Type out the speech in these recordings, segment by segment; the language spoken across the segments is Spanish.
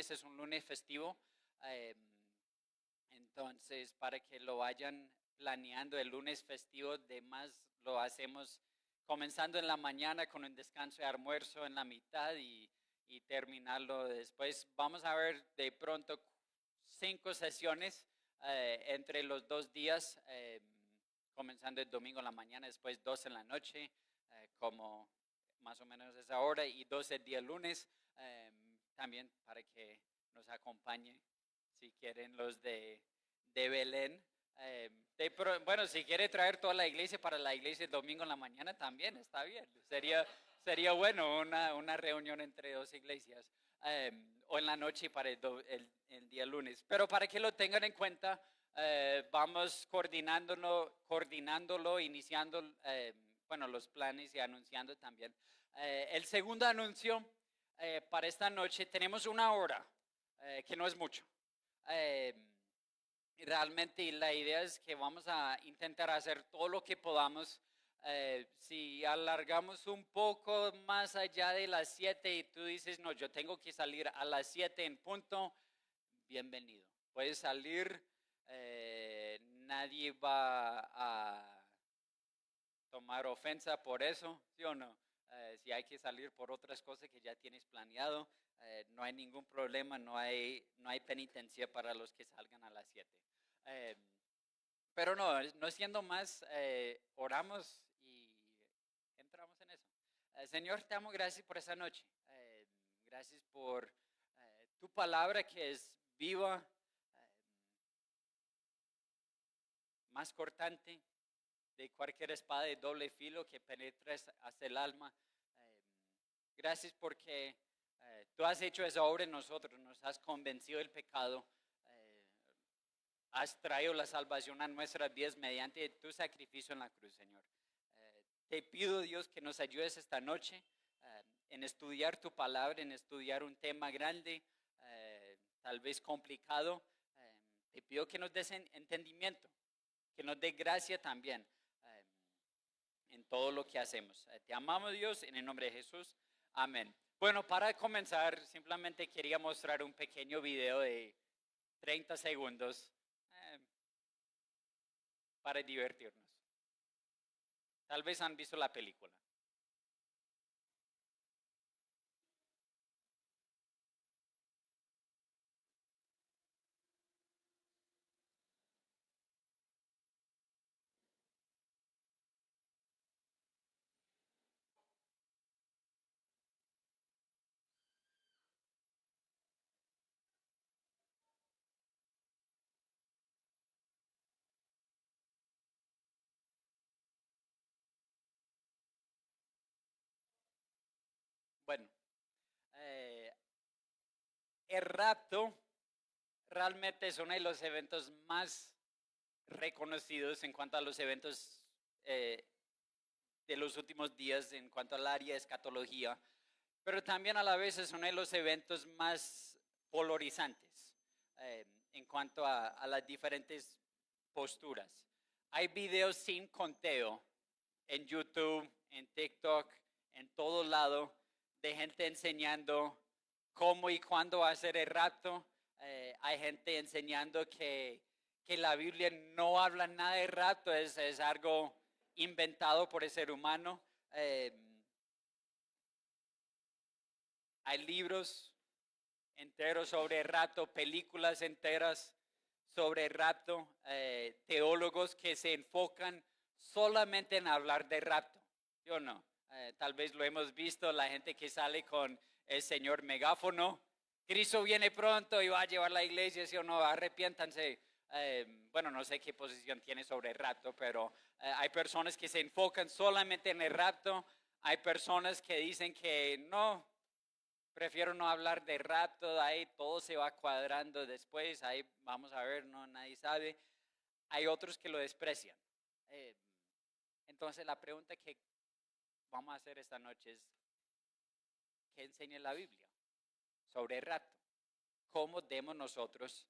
lunes es un lunes festivo. eh, entonces, para que lo vayan planeando, el lunes festivo, de más lo hacemos comenzando en la mañana con un descanso de almuerzo en la mitad y terminarlo después. Vamos a ver de pronto 5 sesiones entre los 2 días, comenzando el domingo en la mañana, después 2 en la noche, como más o menos esa hora, y 2 el día lunes, también para que nos acompañe, si quieren, los de Belén. Bueno, si quiere traer toda la iglesia para la iglesia el domingo en la mañana, también está bien. Sería bueno una reunión entre 2 iglesias, o en la noche para el día lunes. Pero para que lo tengan en cuenta, vamos coordinándolo, iniciando, bueno, los planes y anunciando también. El segundo anuncio, para esta noche, tenemos 1 hora, que no es mucho. Realmente la idea es que vamos a intentar hacer todo lo que podamos. Si alargamos un poco más allá de las 7 y tú dices, no, yo tengo que salir a las 7 en punto, bienvenido. Puedes salir, nadie va a tomar ofensa por eso, ¿sí o no? Si hay que salir por otras cosas que ya tienes planeado, no hay ningún problema, no hay penitencia para los que salgan a las 7. Eh, pero no siendo más, oramos y entramos en eso. Señor, te amo, gracias por esa noche. Gracias por tu palabra que es viva, más cortante de cualquier espada de doble filo que penetre hasta el alma. Gracias porque tú has hecho esa obra en nosotros, nos has convencido del pecado, has traído la salvación a nuestras vidas mediante tu sacrificio en la cruz, Señor. Te pido, Dios, que nos ayudes esta noche en estudiar tu palabra, en estudiar un tema grande, tal vez complicado. Te pido que nos des entendimiento, que nos dé gracia también en todo lo que hacemos. Te amamos, Dios, en el nombre de Jesús. Amén. Bueno, para comenzar, simplemente quería mostrar un pequeño video de 30 segundos para divertirnos. Tal vez han visto la película. Bueno, eh, el rapto realmente es uno de los eventos más reconocidos en cuanto a los eventos de los últimos días, en cuanto al área de escatología, pero también a la vez es uno de los eventos más polarizantes en cuanto a las diferentes posturas. Hay videos sin conteo en YouTube, en TikTok, en todo lado, de gente enseñando cómo y cuándo va a ser el rapto. Hay gente enseñando que la Biblia no habla nada de rapto, es algo inventado por el ser humano. Hay libros enteros sobre el rapto, películas enteras sobre el rapto, teólogos que se enfocan solamente en hablar de rapto. Yo no. Tal vez lo hemos visto, la gente que sale con el señor megáfono. Cristo viene pronto y va a llevar la iglesia, ¿sí o no? Arrepiéntanse. Bueno, no sé qué posición tiene sobre el rapto, pero hay personas que se enfocan solamente en el rapto. Hay personas que dicen que no, prefiero no hablar de rapto, ahí todo se va cuadrando después, ahí vamos a ver, no, nadie sabe. Hay otros que lo desprecian. Eh, entonces la pregunta que vamos a hacer esta noche es, ¿qué enseña la Biblia sobre el rapto? ¿Cómo debemos nosotros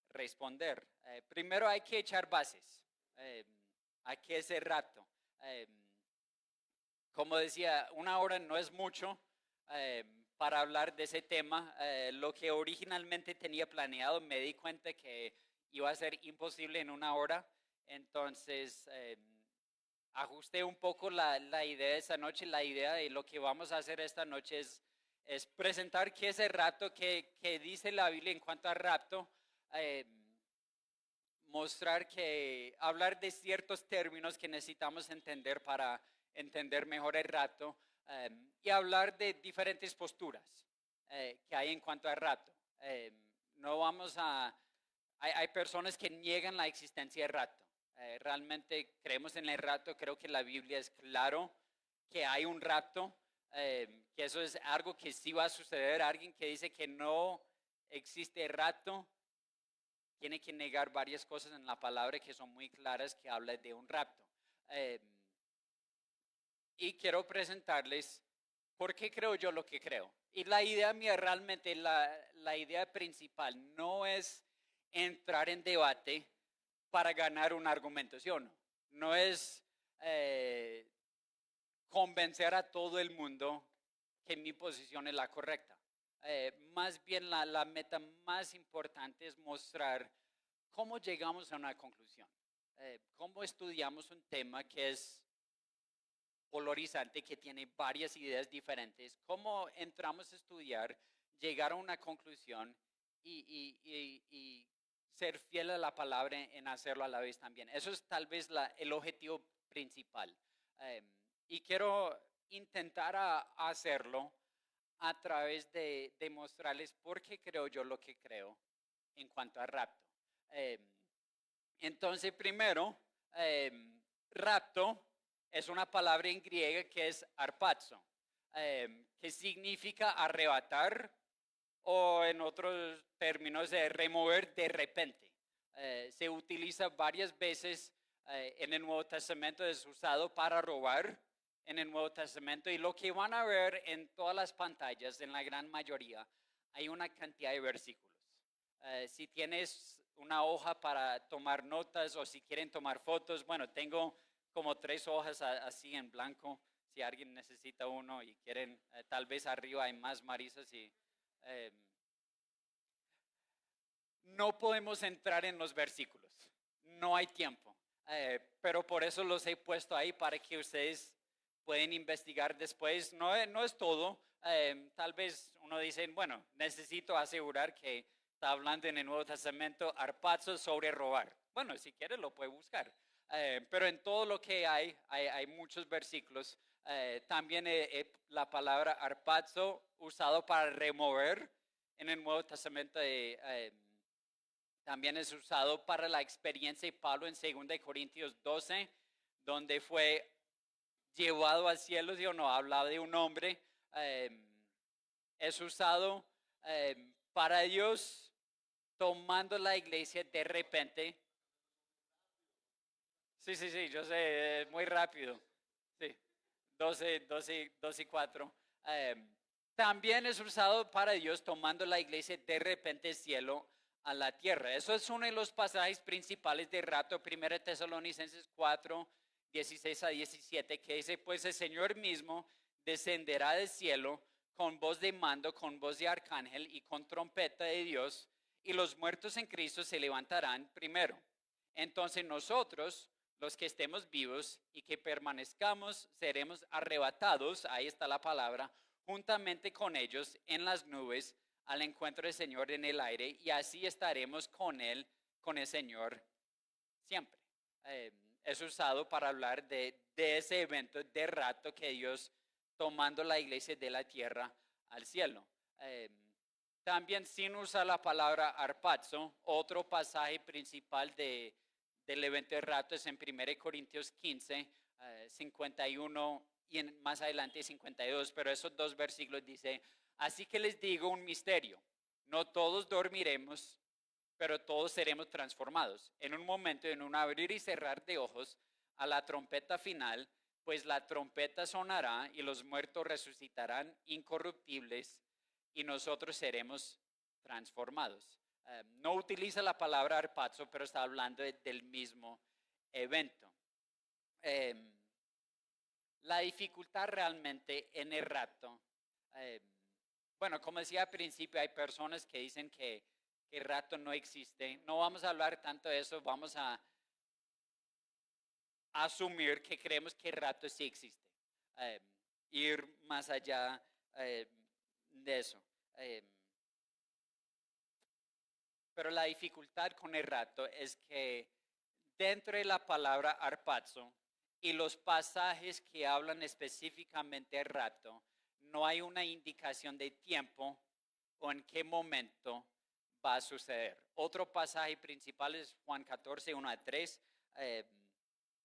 responder? Primero hay que echar bases. ¿A qué es el rapto? Como decía, 1 hora no es mucho, para hablar de ese tema. Lo que originalmente tenía planeado, me di cuenta que iba a ser imposible en una hora, entonces ajusté un poco la idea de esta noche. La idea de lo que vamos a hacer esta noche es presentar qué es el rapto, qué dice la Biblia en cuanto a rapto, eh, mostrar que, hablar de ciertos términos que necesitamos entender para entender mejor el rapto, y hablar de diferentes posturas que hay en cuanto al rapto. No vamos a, hay personas que niegan la existencia del rapto. Realmente creemos en el rapto, creo que la Biblia es claro que hay un rapto, que eso es algo que sí va a suceder. Alguien que dice que no existe rapto tiene que negar varias cosas en la palabra que son muy claras, que habla de un rapto. Eh, y quiero presentarles por qué creo yo lo que creo. Y la idea mía realmente, la idea principal no es entrar en debate para ganar una argumentación. No es convencer a todo el mundo que mi posición es la correcta. Más bien la meta más importante es mostrar cómo llegamos a una conclusión. Cómo estudiamos un tema que es polarizante, que tiene varias ideas diferentes. Cómo entramos a estudiar, llegar a una conclusión y ser fiel a la palabra en hacerlo a la vez también. Eso es tal vez el objetivo principal. Eh, y quiero intentar hacerlo a través de mostrarles por qué creo yo lo que creo en cuanto a rapto. Eh, entonces, primero, rapto es una palabra en griega que es arpazo, que significa arrebatar, o en otros términos de remover de repente. Se utiliza varias veces en el Nuevo Testamento, es usado para robar en el Nuevo Testamento, y lo que van a ver en todas las pantallas, en la gran mayoría, hay una cantidad de versículos. Si tienes una hoja para tomar notas o si quieren tomar fotos, bueno, tengo como 3 hojas así en blanco, si alguien necesita uno y quieren, tal vez arriba hay más, Marisas, y eh, no podemos entrar en los versículos, no hay tiempo, pero por eso los he puesto ahí para que ustedes pueden investigar después. No es todo, tal vez uno dice, bueno, necesito asegurar que está hablando en el Nuevo Testamento arpazo sobre robar. Bueno, si quiere lo puede buscar, pero en todo lo que hay muchos versículos. También la palabra arpazo usado para remover en el Nuevo Testamento. También es usado para la experiencia de Pablo en 2 Corintios 12, donde fue llevado al cielo, ¿sí o no? Hablaba de un hombre. eh, es usado para Dios tomando la iglesia de repente. Sí, yo sé, muy rápido. Sí, 12 y 4. También es usado para Dios tomando la iglesia de repente del cielo a la tierra. Eso es uno de los pasajes principales de rapto, 1 Tesalonicenses 4, 16 a 17, que dice, pues el Señor mismo descenderá del cielo con voz de mando, con voz de arcángel y con trompeta de Dios, y los muertos en Cristo se levantarán primero. Entonces nosotros, los que estemos vivos y que permanezcamos, seremos arrebatados, ahí está la palabra, juntamente con ellos en las nubes al encuentro del Señor en el aire, y así estaremos con Él, con el Señor siempre. Es usado para hablar de ese evento de rapto, que Dios tomando la iglesia de la tierra al cielo. También sin usar la palabra arpazo, otro pasaje principal del evento de rapto es en 1 Corintios 15, 51 y más adelante 52, pero esos 2 versículos dice, así que les digo un misterio, no todos dormiremos, pero todos seremos transformados en un momento, en un abrir y cerrar de ojos, a la trompeta final, pues la trompeta sonará y los muertos resucitarán incorruptibles y nosotros seremos transformados. No utiliza la palabra arpazo, pero está hablando del mismo evento. La dificultad realmente en el rapto Bueno, como decía al principio, hay personas que dicen que el rapto no existe. No vamos a hablar tanto de eso, vamos a asumir que creemos que el rapto sí existe. Eh, Ir más allá eh, de eso. Eh, pero la dificultad con el rapto es que dentro de la palabra arpazo y los pasajes que hablan específicamente del rapto, no hay una indicación de tiempo o en qué momento va a suceder. Otro pasaje principal es Juan 14, 1 a 3.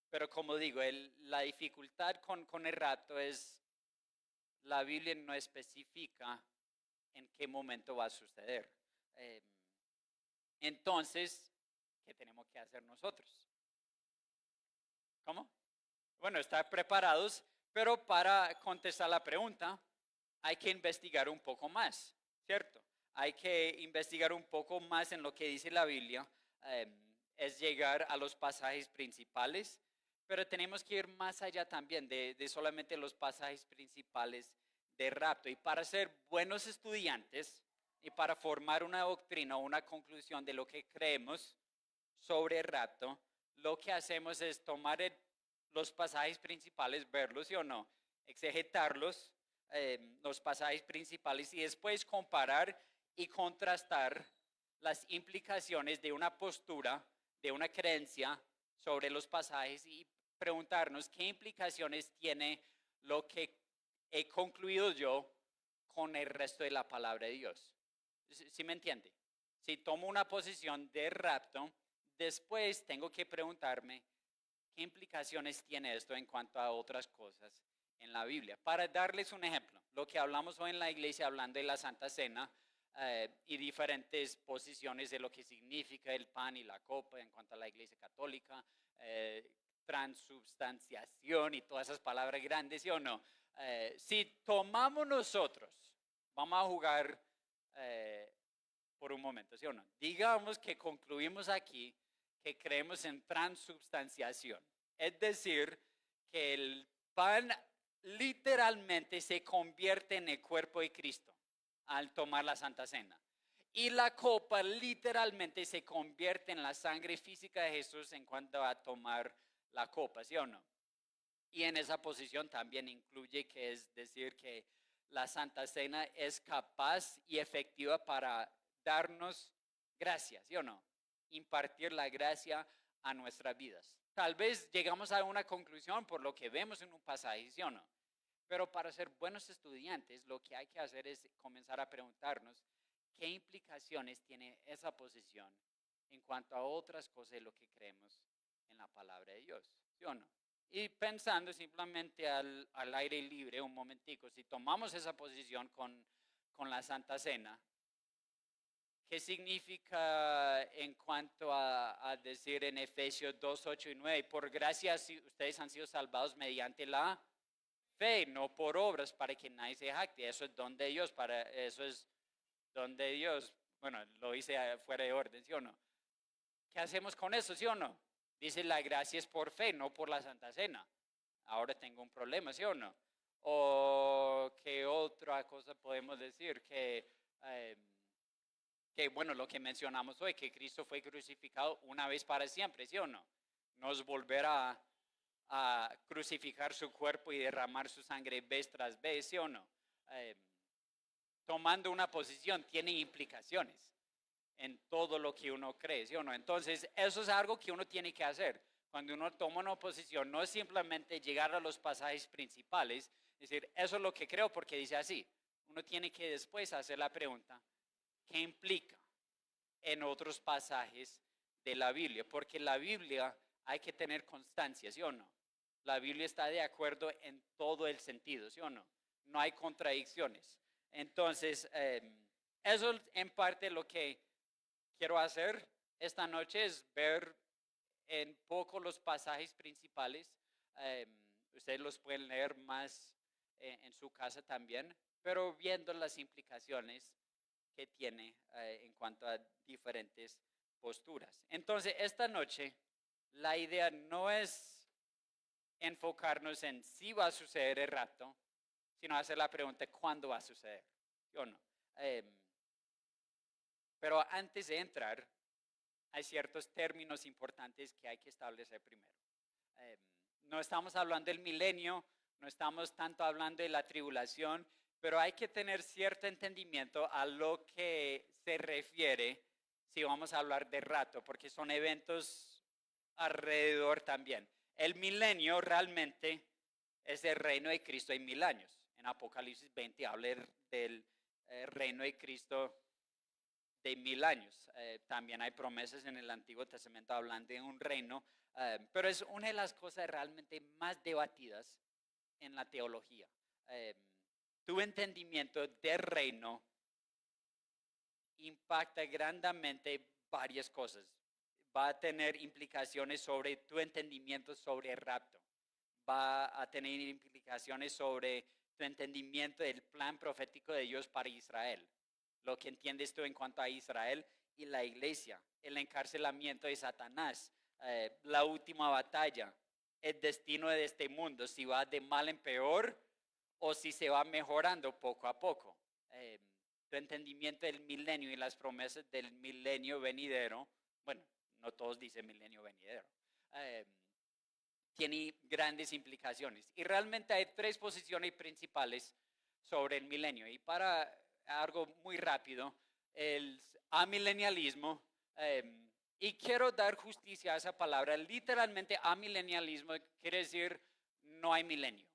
Pero como digo, la dificultad con el rapto es la Biblia no especifica en qué momento va a suceder. Eh, entonces, ¿qué tenemos que hacer nosotros? ¿Cómo? Bueno, estar preparados, pero para contestar la pregunta hay que investigar un poco más, ¿cierto? Hay que investigar un poco más en lo que dice la Biblia. eh, es llegar a los pasajes principales, pero tenemos que ir más allá también de solamente los pasajes principales de rapto. Y para ser buenos estudiantes y para formar una doctrina o una conclusión de lo que creemos sobre el rapto, lo que hacemos es tomar los pasajes principales, verlos, ¿sí o no? Exegetarlos, los pasajes principales, y después comparar y contrastar las implicaciones de una postura, de una creencia sobre los pasajes y preguntarnos qué implicaciones tiene lo que he concluido yo con el resto de la palabra de Dios. ¿Sí me entiende? Si tomo una posición de rapto, después tengo que preguntarme qué implicaciones tiene esto en cuanto a otras cosas en la Biblia. Para darles un ejemplo, lo que hablamos hoy en la iglesia hablando de la Santa Cena y diferentes posiciones de lo que significa el pan y la copa en cuanto a la iglesia católica, transubstanciación y todas esas palabras grandes, ¿sí o no? Si tomamos nosotros, vamos a jugar por un momento, ¿sí o no? Digamos que concluimos aquí que creemos en transubstanciación. Es decir, que el pan literalmente se convierte en el cuerpo de Cristo al tomar la Santa Cena. Y la copa literalmente se convierte en la sangre física de Jesús en cuanto a tomar la copa, ¿sí o no? Y en esa posición también incluye que es decir que la Santa Cena es capaz y efectiva para darnos gracia, ¿sí o no? Impartir la gracia a nuestras vidas. Tal vez llegamos a una conclusión por lo que vemos en un pasaje, ¿sí o no? Pero para ser buenos estudiantes, lo que hay que hacer es comenzar a preguntarnos qué implicaciones tiene esa posición en cuanto a otras cosas de lo que creemos en la palabra de Dios, ¿sí o no? Y pensando simplemente al aire libre un momentico, si tomamos esa posición con la Santa Cena, ¿qué significa en cuanto a decir en Efesios 2, 8 y 9? Por gracia ustedes han sido salvados mediante la fe, no por obras, para que nadie se jacte. Eso es don de Dios, eso es don de Dios. Bueno, lo hice fuera de orden, ¿sí o no? ¿Qué hacemos con eso, sí o no? Dice, la gracia es por fe, no por la Santa Cena. Ahora tengo un problema, ¿sí o no? O qué otra cosa podemos decir que bueno, lo que mencionamos hoy, que Cristo fue crucificado una vez para siempre, ¿sí o no? No es volver a crucificar su cuerpo y derramar su sangre vez tras vez, ¿sí o no? Eh, Tomando una posición tiene implicaciones en todo lo que uno cree, ¿sí o no? Entonces, eso es algo que uno tiene que hacer. Cuando uno toma una posición, no es simplemente llegar a los pasajes principales, es decir, eso es lo que creo porque dice así. Uno tiene que después hacer la pregunta, ¿qué implica en otros pasajes de la Biblia? Porque la Biblia hay que tener constancia, ¿sí o no? La Biblia está de acuerdo en todo el sentido, ¿sí o no? No hay contradicciones. Entonces, eso en parte lo que quiero hacer esta noche es ver en poco los pasajes principales. Eh, Ustedes los pueden leer más en su casa también, pero viendo las implicaciones que tiene en cuanto a diferentes posturas. Entonces, esta noche, la idea no es enfocarnos en si va a suceder el rapto, sino hacer la pregunta, ¿cuándo va a suceder? ¿sí o no? Em, pero antes de entrar, hay ciertos términos importantes que hay que establecer primero. Eh, no estamos hablando del milenio, no estamos tanto hablando de la tribulación, pero hay que tener cierto entendimiento a lo que se refiere si vamos a hablar de rato, porque son eventos alrededor también. El milenio realmente es el reino de Cristo en 1000 años. En Apocalipsis 20 habla del reino de Cristo de 1000 años. También hay promesas en el Antiguo Testamento hablando de un reino, pero es una de las cosas realmente más debatidas en la teología. Eh, Tu entendimiento del reino impacta grandemente varias cosas. Va a tener implicaciones sobre tu entendimiento sobre el rapto. Va a tener implicaciones sobre tu entendimiento del plan profético de Dios para Israel. Lo que entiendes tú en cuanto a Israel y la iglesia, el encarcelamiento de Satanás, la última batalla, el destino de este mundo, si va de mal en peor o si se va mejorando poco a poco. Tu entendimiento del milenio y las promesas del milenio venidero, bueno, no todos dicen milenio venidero, tiene grandes implicaciones. Y realmente hay tres posiciones principales sobre el milenio. Y para algo muy rápido, el amilenialismo, y quiero dar justicia a esa palabra, literalmente amilenialismo quiere decir no hay milenio.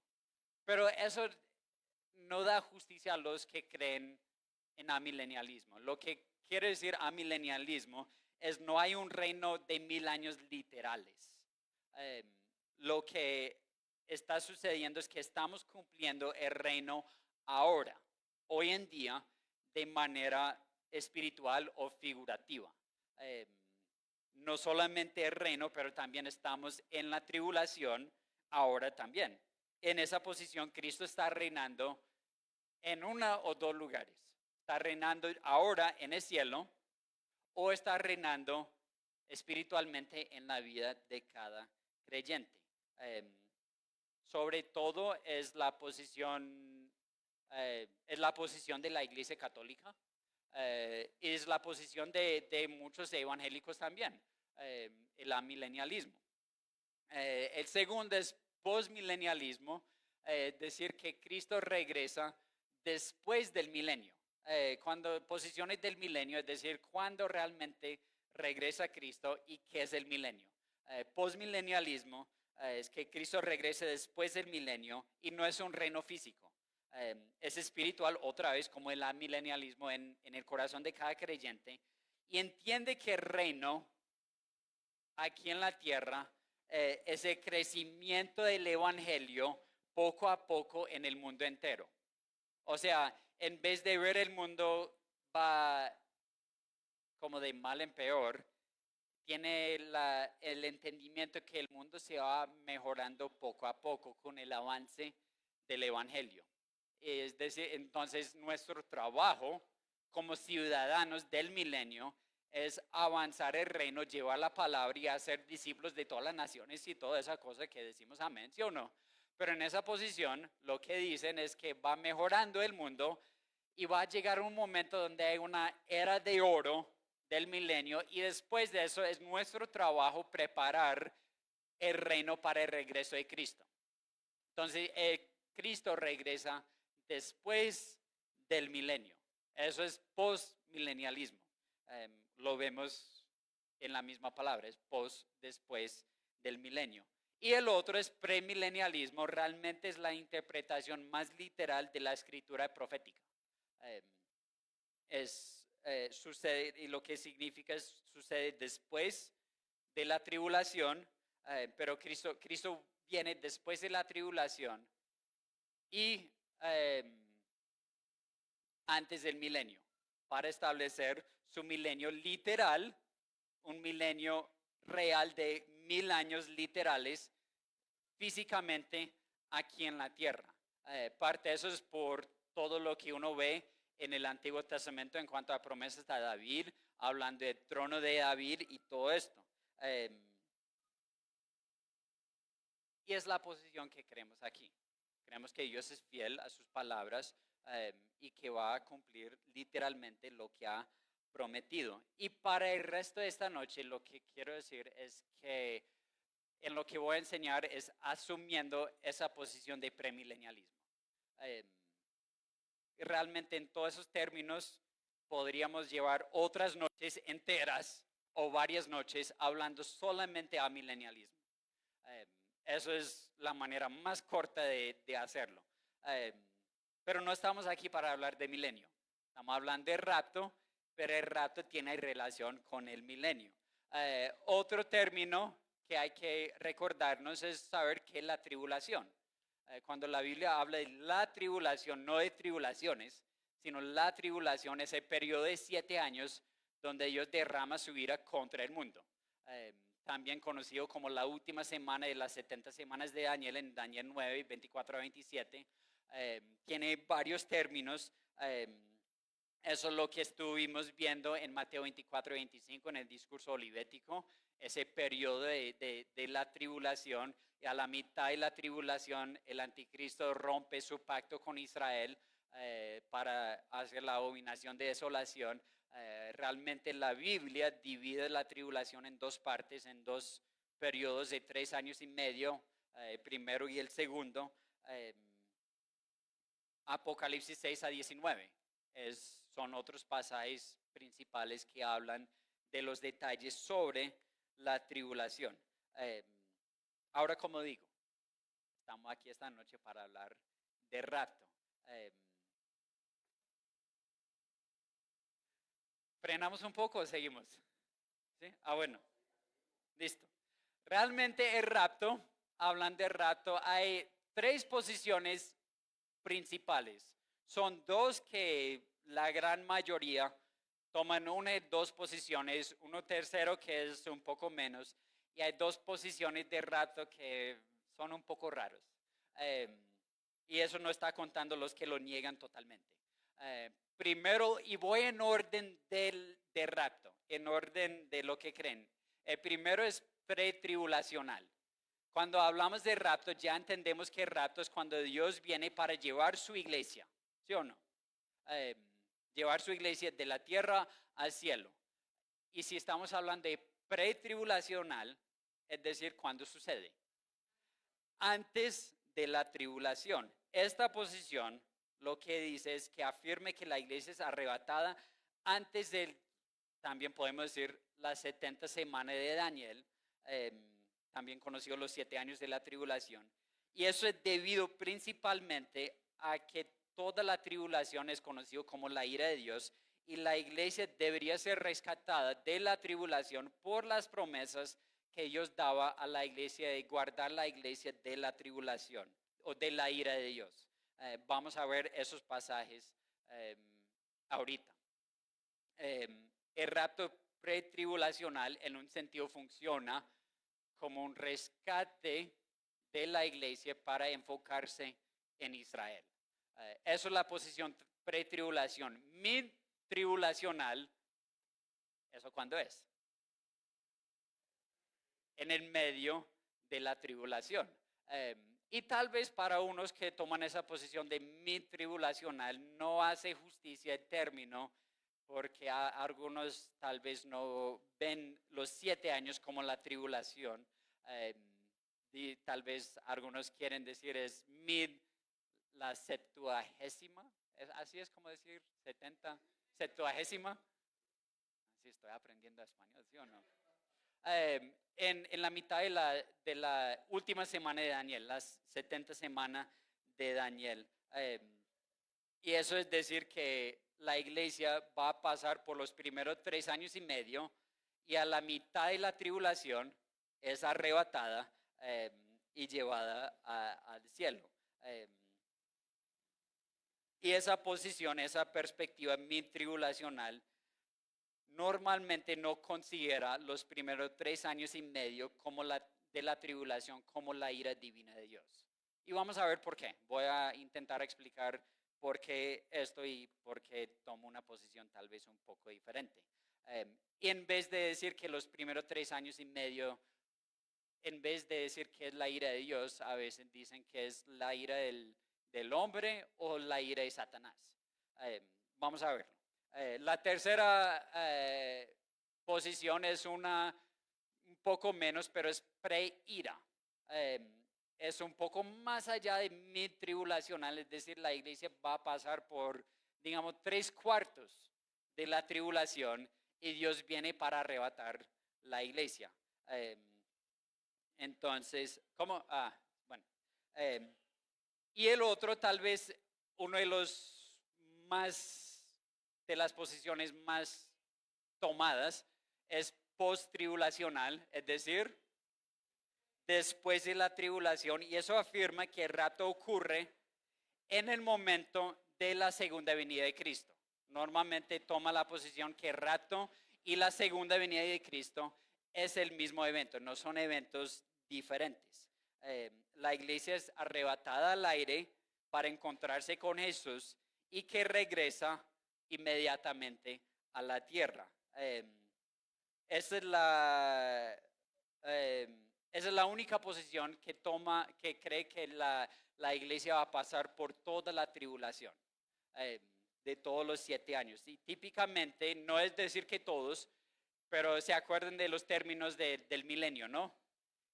Pero eso no da justicia a los que creen en amilenialismo. Lo que quiere decir amilenialismo es no hay un reino de 1000 años literales. Eh, lo que está sucediendo es que estamos cumpliendo el reino ahora, hoy en día, de manera espiritual o figurativa. Eh, no solamente el reino, pero también estamos en la tribulación ahora también. En esa posición, Cristo está reinando en uno o dos lugares. Está reinando ahora en el cielo o está reinando espiritualmente en la vida de cada creyente. Eh, Sobre todo es la posición de la Iglesia Católica, es la posición de muchos evangélicos también, el amilenialismo. El segundo es postmilenialismo, decir que Cristo regresa después del milenio. Cuando posiciones del milenio, es decir, cuando realmente regresa Cristo y qué es el milenio. Postmilenialismo es que Cristo regrese después del milenio y no es un reino físico. Es espiritual otra vez como el amilenialismo en el corazón de cada creyente y entiende que el reino aquí en la tierra es el crecimiento del evangelio poco a poco en el mundo entero. O sea, en vez de ver el mundo va como de mal en peor, tiene el entendimiento que el mundo se va mejorando poco a poco con el avance del evangelio. Es decir, entonces nuestro trabajo como ciudadanos del milenio es avanzar el reino, llevar la palabra y hacer discípulos de todas las naciones y toda esa cosa que decimos amén, ¿sí o no? Pero en esa posición lo que dicen es que va mejorando el mundo y va a llegar un momento donde hay una era de oro del milenio y después de eso es nuestro trabajo preparar el reino para el regreso de Cristo. Entonces, Cristo regresa después del milenio. Eso es postmilenialismo. Lo vemos en la misma palabra, es post después del milenio. Y el otro es premilenialismo, realmente es la interpretación más literal de la escritura profética. Sucede, y lo que significa es sucede después de la tribulación, pero Cristo viene después de la tribulación y antes del milenio, para establecer su milenio literal, un milenio real de 1000 años literales, físicamente aquí en la tierra. Parte de eso es por todo lo que uno ve en el Antiguo Testamento en cuanto a promesas de David, hablando del trono de David y todo esto. Y es la posición que creemos aquí. Creemos que Dios es fiel a sus palabras. y que va a cumplir literalmente lo que ha prometido. Y para el resto de esta noche lo que quiero decir es que en lo que voy a enseñar es asumiendo esa posición de premilenialismo. Eh, realmente en todos esos términos podríamos llevar otras noches enteras o varias noches hablando solamente a milenialismo. Eh, eso es la manera más corta de hacerlo. Eh, pero no estamos aquí para hablar de milenio. Estamos hablando de rapto, pero el rapto tiene relación con el milenio. Otro término que hay que recordarnos es saber qué es la tribulación. Cuando la Biblia habla de la tribulación, no de tribulaciones, sino la tribulación, ese periodo de 7 años donde Dios derrama su ira contra el mundo. También conocido como la última semana de las 70 semanas de Daniel, en Daniel 9, 24 a 27. Tiene varios términos. Eso es lo que estuvimos viendo en Mateo 24 y 25 en el discurso olivético, ese periodo de la tribulación. Y a la mitad de la tribulación, el anticristo rompe su pacto con Israel para hacer la abominación de desolación. Realmente la Biblia divide la tribulación en dos partes, en dos periodos de 3 años y medio, primero y el segundo. Apocalipsis 6 a 19 son otros pasajes principales que hablan de los detalles sobre la tribulación. Ahora, como digo, estamos aquí esta noche para hablar de rapto. ¿Frenamos un poco o seguimos? ¿Sí? Bueno, listo. Realmente el rapto, hablando de rapto, hay 3 posiciones principales. Son 2 que la gran mayoría toman 1 y 2 posiciones, uno tercero que es un poco menos, y hay 2 posiciones de rapto que son un poco raros. Y eso no está contando los que lo niegan totalmente. Primero, y voy en orden de rapto, en orden de lo que creen. El primero es pretribulacional. Cuando hablamos de rapto, ya entendemos que el rapto es cuando Dios viene para llevar su iglesia, ¿sí o no? Llevar su iglesia de la tierra al cielo. Y si estamos hablando de pretribulacional, es decir, ¿cuándo sucede? Antes de la tribulación. Esta posición lo que dice es que afirme que la iglesia es arrebatada antes del, también podemos decir, las 70 semanas de Daniel, también conocido los 7 años de la tribulación. Y eso es debido principalmente a que toda la tribulación es conocido como la ira de Dios y la iglesia debería ser rescatada de la tribulación por las promesas que Dios daba a la iglesia de guardar la iglesia de la tribulación o de la ira de Dios. Vamos a ver esos pasajes ahorita. El rapto pretribulacional en un sentido funciona como un rescate de la iglesia para enfocarse en Israel. Eso es la posición pretribulación. Mid-tribulacional, ¿eso cuándo es? En el medio de la tribulación. Y tal vez para unos que toman esa posición de mid-tribulacional no hace justicia el término, porque algunos tal vez no ven los 7 años como la tribulación. Y tal vez algunos quieren decir es la septuagésima, así es como decir 70, septuagésima. Así estoy aprendiendo español, ¿sí o no? En la mitad de la última semana de Daniel, las 70 semanas de Daniel. Y eso es decir que la iglesia va a pasar por los primeros 3 años y medio y a la mitad de la tribulación es arrebatada y llevada al cielo. Y esa posición, esa perspectiva mid-tribulacional normalmente no considera los primeros 3 años y medio como de la tribulación como la ira divina de Dios. Y vamos a ver por qué. Voy a intentar explicar por qué esto y por qué tomo una posición tal vez un poco diferente. Y en vez de decir que los primeros 3 años y medio, en vez de decir que es la ira de Dios, a veces dicen que es la ira del del hombre o la ira de Satanás. Vamos a verlo. La tercera posición es un poco menos, pero es pre-ira. Es un poco más allá de mid-tribulacional, es decir, la iglesia va a pasar por, digamos, 3/4 de la tribulación y Dios viene para arrebatar la iglesia. Entonces, ¿cómo? Bueno. Y el otro, tal vez, uno de los más, de las posiciones más tomadas, es post-tribulacional, es decir, después de la tribulación, y eso afirma que el rapto ocurre en el momento de la segunda venida de Cristo. Normalmente toma la posición que el rapto y la segunda venida de Cristo es el mismo evento, no son eventos diferentes. La iglesia es arrebatada al aire para encontrarse con Jesús y que regresa inmediatamente a la tierra. Esa es la única posición que toma, que cree que la iglesia va a pasar por toda la tribulación de todos los 7 años. Y típicamente, no es decir que todos, pero se acuerdan de los términos del milenio, ¿no?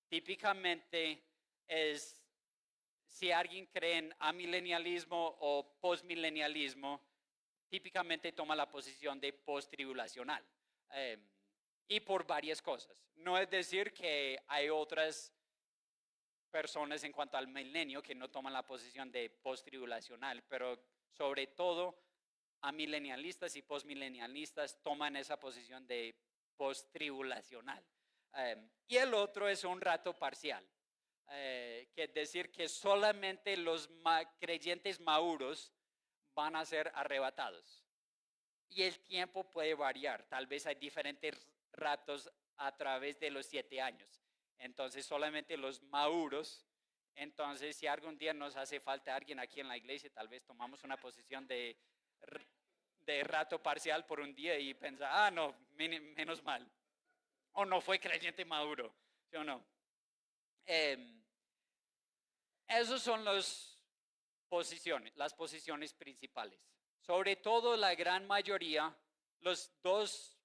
Típicamente es, si alguien cree en amilenialismo o postmilenialismo, típicamente toma la posición de post-tribulacional. Y por varias cosas. No es decir que hay otras personas en cuanto al milenio que no toman la posición de post-tribulacional, pero sobre todo amilenialistas y postmilenialistas toman esa posición de post-tribulacional. Y el otro es un rato parcial, que es decir que solamente los creyentes maduros van a ser arrebatados. Y el tiempo puede variar, tal vez hay diferentes ratos a través de los 7 años. Entonces solamente los maduros. Entonces si algún día nos hace falta alguien aquí en la iglesia, tal vez tomamos una posición de rato parcial por un día y pensar, no, menos mal. O no fue creyente maduro, ¿sí o no? Esos son las posiciones principales. Sobre todo la gran mayoría, los dos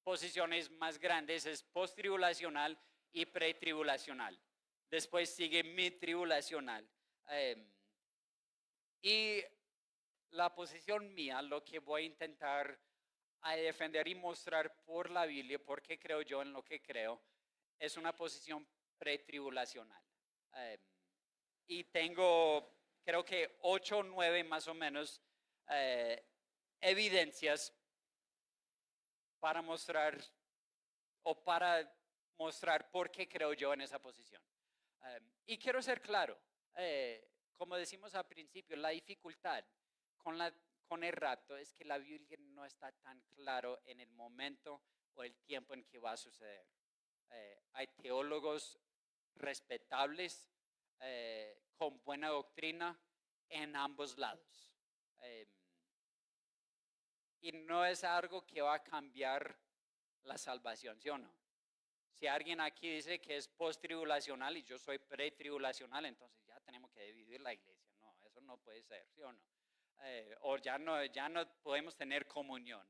posiciones más grandes es post-tribulacional y pretribulacional. Después sigue mid-tribulacional. Y la posición mía, lo que voy a intentar a defender y mostrar por la Biblia, porque creo yo en lo que creo, es una posición pretribulacional. Y tengo, creo que 8 o 9 más o menos evidencias para mostrar por qué creo yo en esa posición. Y quiero ser claro, como decimos al principio, la dificultad con el rapto es que la Biblia no está tan claro en el momento o el tiempo en que va a suceder. Hay teólogos respetables con buena doctrina en ambos lados. Y no es algo que va a cambiar la salvación, ¿sí o no? Si alguien aquí dice que es post-tribulacional y yo soy pre-tribulacional, entonces ya tenemos que dividir la iglesia. No, eso no puede ser, ¿sí o no? O ya no podemos tener comunión.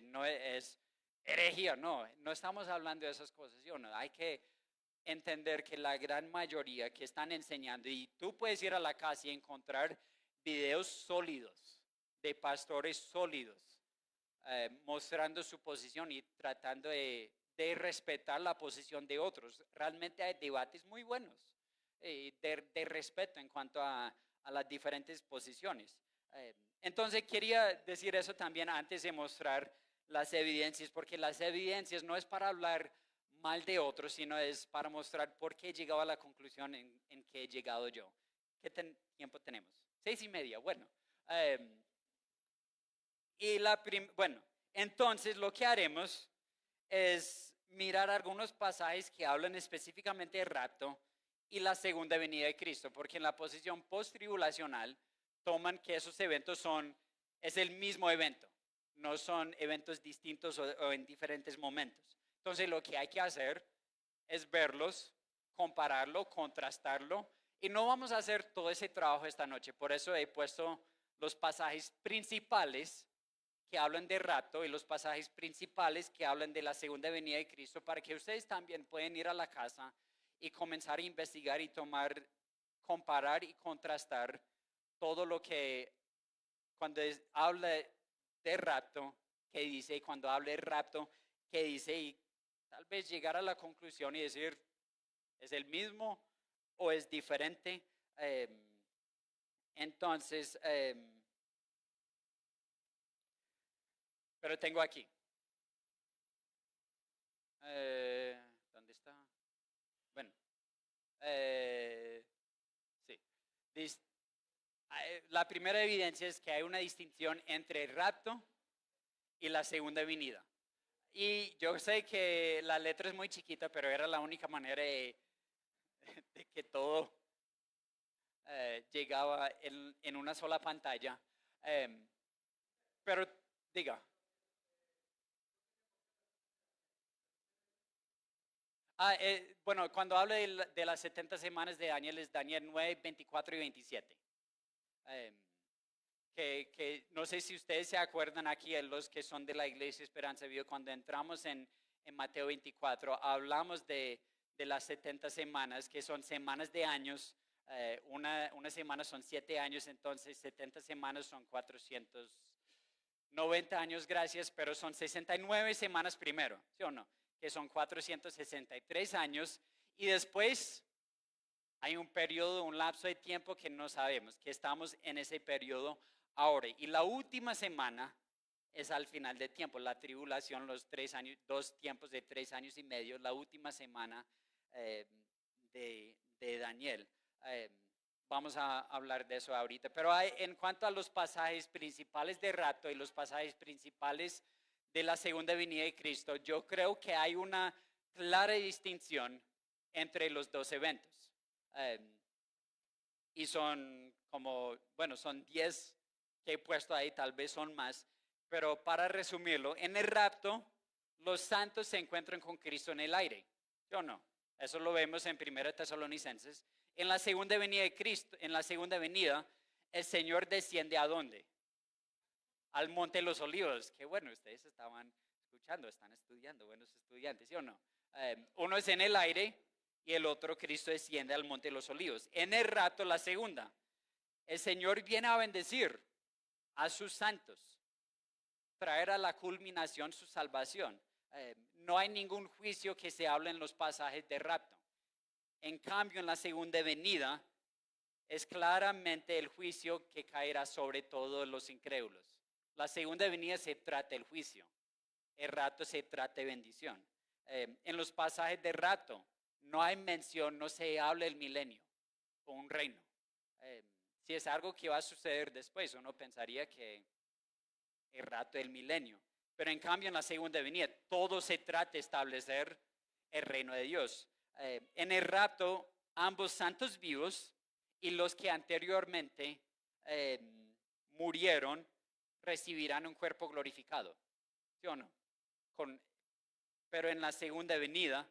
No es herejía, no estamos hablando de esas cosas, ¿sí o no? Hay que entender que la gran mayoría que están enseñando, y tú puedes ir a la casa y encontrar videos sólidos de pastores sólidos mostrando su posición y tratando de respetar la posición de otros. Realmente hay debates muy buenos de respeto en cuanto a las diferentes posiciones. Entonces quería decir eso también antes de mostrar las evidencias, porque las evidencias no es para hablar mal de otros, sino es para mostrar por qué he llegado a la conclusión en que he llegado yo. ¿Qué tiempo tenemos? 6:30, bueno. Bueno, entonces lo que haremos es mirar algunos pasajes que hablan específicamente de rapto y la segunda venida de Cristo, porque en la posición post-tribulacional toman que esos eventos es el mismo evento, no son eventos distintos o en diferentes momentos. Entonces lo que hay que hacer es verlos, compararlo, contrastarlo Y no vamos a hacer todo ese trabajo esta noche, por eso he puesto los pasajes principales que hablan de rapto y los pasajes principales que hablan de la segunda venida de Cristo para que ustedes también puedan ir a la casa y comenzar a investigar y comparar y contrastar todo lo que cuando habla de rapto, que dice, y cuando habla de rapto, que dice, y tal vez llegar a la conclusión y decir, ¿es el mismo o es diferente? Entonces, pero tengo aquí. ¿Dónde está? Bueno, sí. La primera evidencia es que hay una distinción entre el rapto y la segunda venida. Y yo sé que la letra es muy chiquita, pero era la única manera de que todo llegaba en una sola pantalla. Pero diga. Bueno, cuando hablo de las 70 semanas de Daniel, es Daniel 9, 24 y 27. Eh, que no sé si ustedes se acuerdan aquí, los que son de la Iglesia Esperanza de Vida, cuando entramos en Mateo 24, hablamos de las 70 semanas, que son semanas de años. Una semana son 7 años, entonces 70 semanas son 490 años, gracias, pero son 69 semanas primero, ¿sí o no? Que son 463 años, y después hay un periodo, un lapso de tiempo que no sabemos, que estamos en ese periodo ahora. Y la última semana es al final del tiempo, la tribulación, los 3 años, 2 tiempos de 3 años y medio, la última semana de Daniel. Vamos a hablar de eso ahorita. Pero en cuanto a los pasajes principales de rapto y los pasajes principales de la segunda venida de Cristo, yo creo que hay una clara distinción entre los dos eventos. Y son como, bueno, son 10 que he puesto ahí, tal vez son más, pero para resumirlo, en el rapto, los santos se encuentran con Cristo en el aire, ¿sí o no? Eso lo vemos en 1 Tesalonicenses. En la segunda venida de Cristo, en la segunda venida, el Señor desciende ¿a dónde? Al Monte de los Olivos, que bueno, ustedes estaban escuchando, están estudiando, buenos estudiantes, ¿sí o no? Uno es en el aire y el otro Cristo desciende al Monte de los Olivos. En el rato, la segunda, el Señor viene a bendecir a sus santos, traer a la culminación su salvación. No hay ningún juicio que se hable en los pasajes de rapto. En cambio, en la segunda venida, es claramente el juicio que caerá sobre todos los incrédulos. La segunda venida se trata del juicio. El rato se trata de bendición. En los pasajes de rato no hay mención, no se habla del milenio o un reino. Si es algo que va a suceder después, uno pensaría que el rato del milenio. Pero en cambio en la segunda venida todo se trata de establecer el reino de Dios. En el rapto ambos santos vivos y los que anteriormente murieron recibirán un cuerpo glorificado. ¿Sí o no? Pero en la segunda venida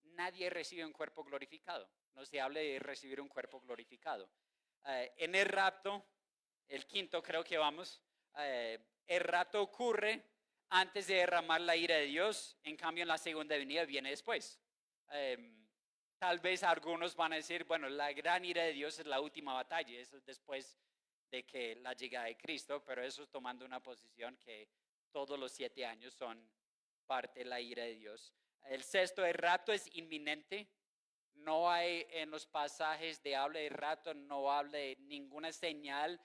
nadie recibe un cuerpo glorificado. No se habla de recibir un cuerpo glorificado. En el rapto, el quinto creo que vamos, el rapto ocurre antes de derramar la ira de Dios. En cambio en la segunda venida viene después. Tal vez algunos van a decir, bueno, la gran ira de Dios es la última batalla, eso es después de que la llegada de Cristo, pero eso es tomando una posición que todos los 7 años son parte de la ira de Dios. El sexto, el rapto es inminente. No hay en los pasajes de habla de rapto, no habla de ninguna señal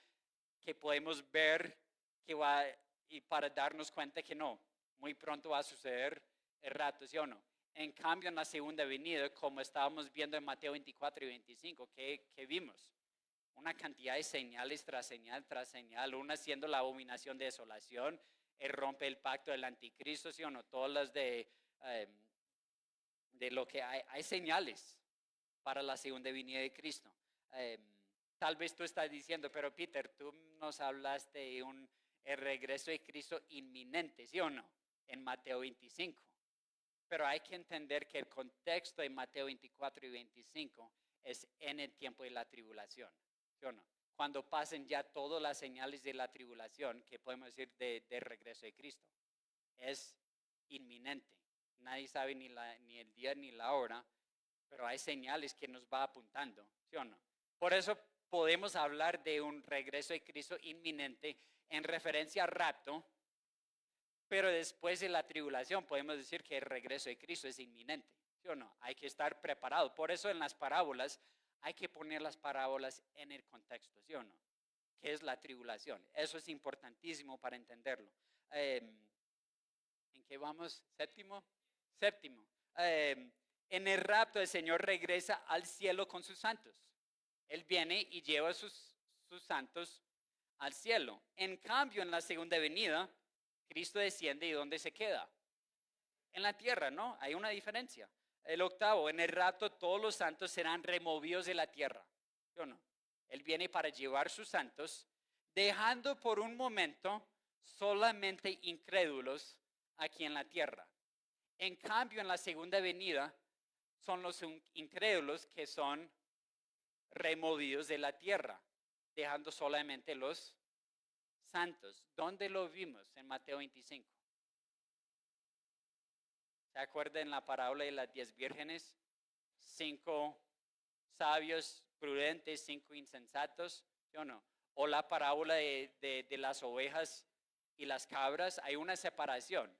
que podemos ver que va y para darnos cuenta que no, muy pronto va a suceder el rapto, ¿sí o no? En cambio, en la segunda venida, como estábamos viendo en Mateo 24 y 25, que vimos una cantidad de señales tras señal, una siendo la abominación de desolación, él rompe el pacto del anticristo, ¿sí o no? Todas las de lo que hay señales para la segunda venida de Cristo. Tal vez tú estás diciendo, pero Peter, tú nos hablaste de el regreso de Cristo inminente, ¿sí o no? En Mateo 25. Pero hay que entender que el contexto de Mateo 24 y 25 es en el tiempo de la tribulación, ¿sí o no? Cuando pasen ya todas las señales de la tribulación, que podemos decir de regreso de Cristo, es inminente. Nadie sabe ni el día ni la hora, pero hay señales que nos va apuntando, ¿sí o no? Por eso podemos hablar de un regreso de Cristo inminente en referencia al rapto, pero después de la tribulación podemos decir que el regreso de Cristo es inminente, ¿sí o no? Hay que estar preparado. Por eso en las parábolas hay que poner las parábolas en el contexto, ¿sí o no? ¿Qué es la tribulación? Eso es importantísimo para entenderlo. ¿En qué vamos? ¿Séptimo? Séptimo. En el rapto el Señor regresa al cielo con sus santos. Él viene y lleva sus santos al cielo. En cambio, en la segunda venida, Cristo desciende y ¿dónde se queda? En la tierra, ¿no? Hay una diferencia. El octavo, en el rapto todos los santos serán removidos de la tierra. ¿Sí o no? Él viene para llevar sus santos, dejando por un momento solamente incrédulos aquí en la tierra. En cambio, en la segunda venida, son los incrédulos que son removidos de la tierra, dejando solamente los santos. ¿Dónde lo vimos? En Mateo 25. ¿Se acuerdan la parábola de las 10 vírgenes? 5 sabios prudentes, 5 insensatos, ¿sí o no? O la parábola de las ovejas y las cabras, hay una separación.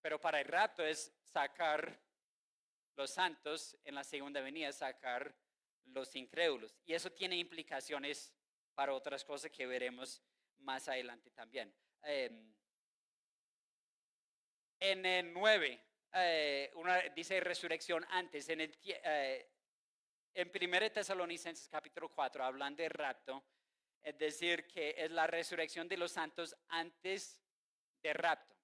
Pero para el rapto es sacar los santos, en la segunda venida sacar los incrédulos. Y eso tiene implicaciones para otras cosas que veremos más adelante también. En el 9, dice resurrección antes. En 1 Tesalonicenses capítulo 4, hablando de rapto, es decir, que es la resurrección de los santos antes del rapto.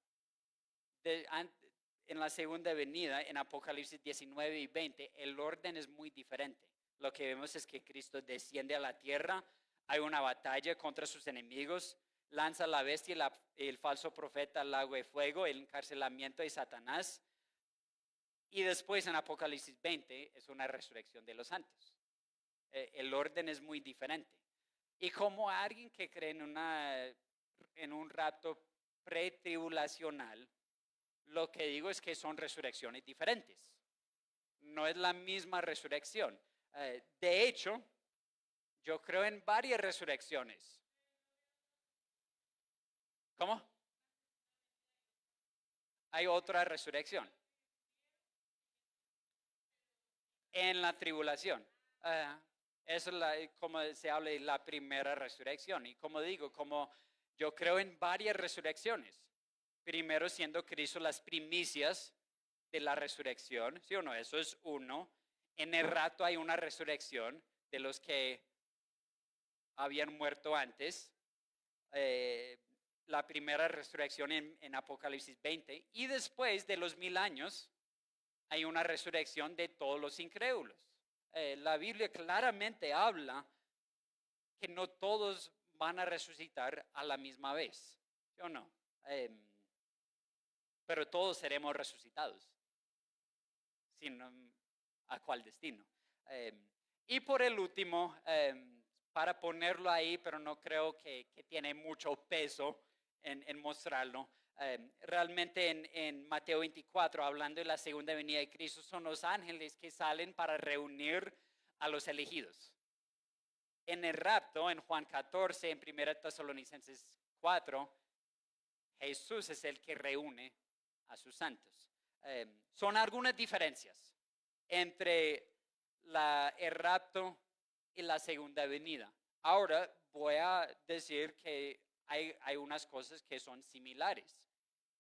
En la segunda venida, en Apocalipsis 19 y 20, el orden es muy diferente. Lo que vemos es que Cristo desciende a la tierra, hay una batalla contra sus enemigos, lanza a la bestia y el falso profeta al lago de fuego, el encarcelamiento de Satanás. Y después en Apocalipsis 20 es una resurrección de los santos. El orden es muy diferente. Y como alguien que cree en un rapto pretribulacional, lo que digo es que son resurrecciones diferentes. No es la misma resurrección. De hecho, yo creo en varias resurrecciones. ¿Cómo? Hay otra resurrección. En la tribulación. Eso es como se habla de la primera resurrección. Y como digo, como yo creo en varias resurrecciones. Primero siendo Cristo las primicias de la resurrección, ¿sí o no? Eso es uno. En el rapto hay una resurrección de los que habían muerto antes. La primera resurrección en Apocalipsis 20. Y después de los 1000 años hay una resurrección de todos los incrédulos. La Biblia claramente habla que no todos van a resucitar a la misma vez, ¿sí o no? Pero todos seremos resucitados. Sin a cuál destino. Y por el último, para ponerlo ahí, pero no creo que tiene mucho peso en mostrarlo. Realmente en Mateo 24, hablando de la segunda venida de Cristo, son los ángeles que salen para reunir a los elegidos. En el rapto, en Juan 14, en 1 Tesalonicenses 4, Jesús es el que reúne a sus santos. Son algunas diferencias entre el rapto y la segunda venida. Ahora voy a decir que hay unas cosas que son similares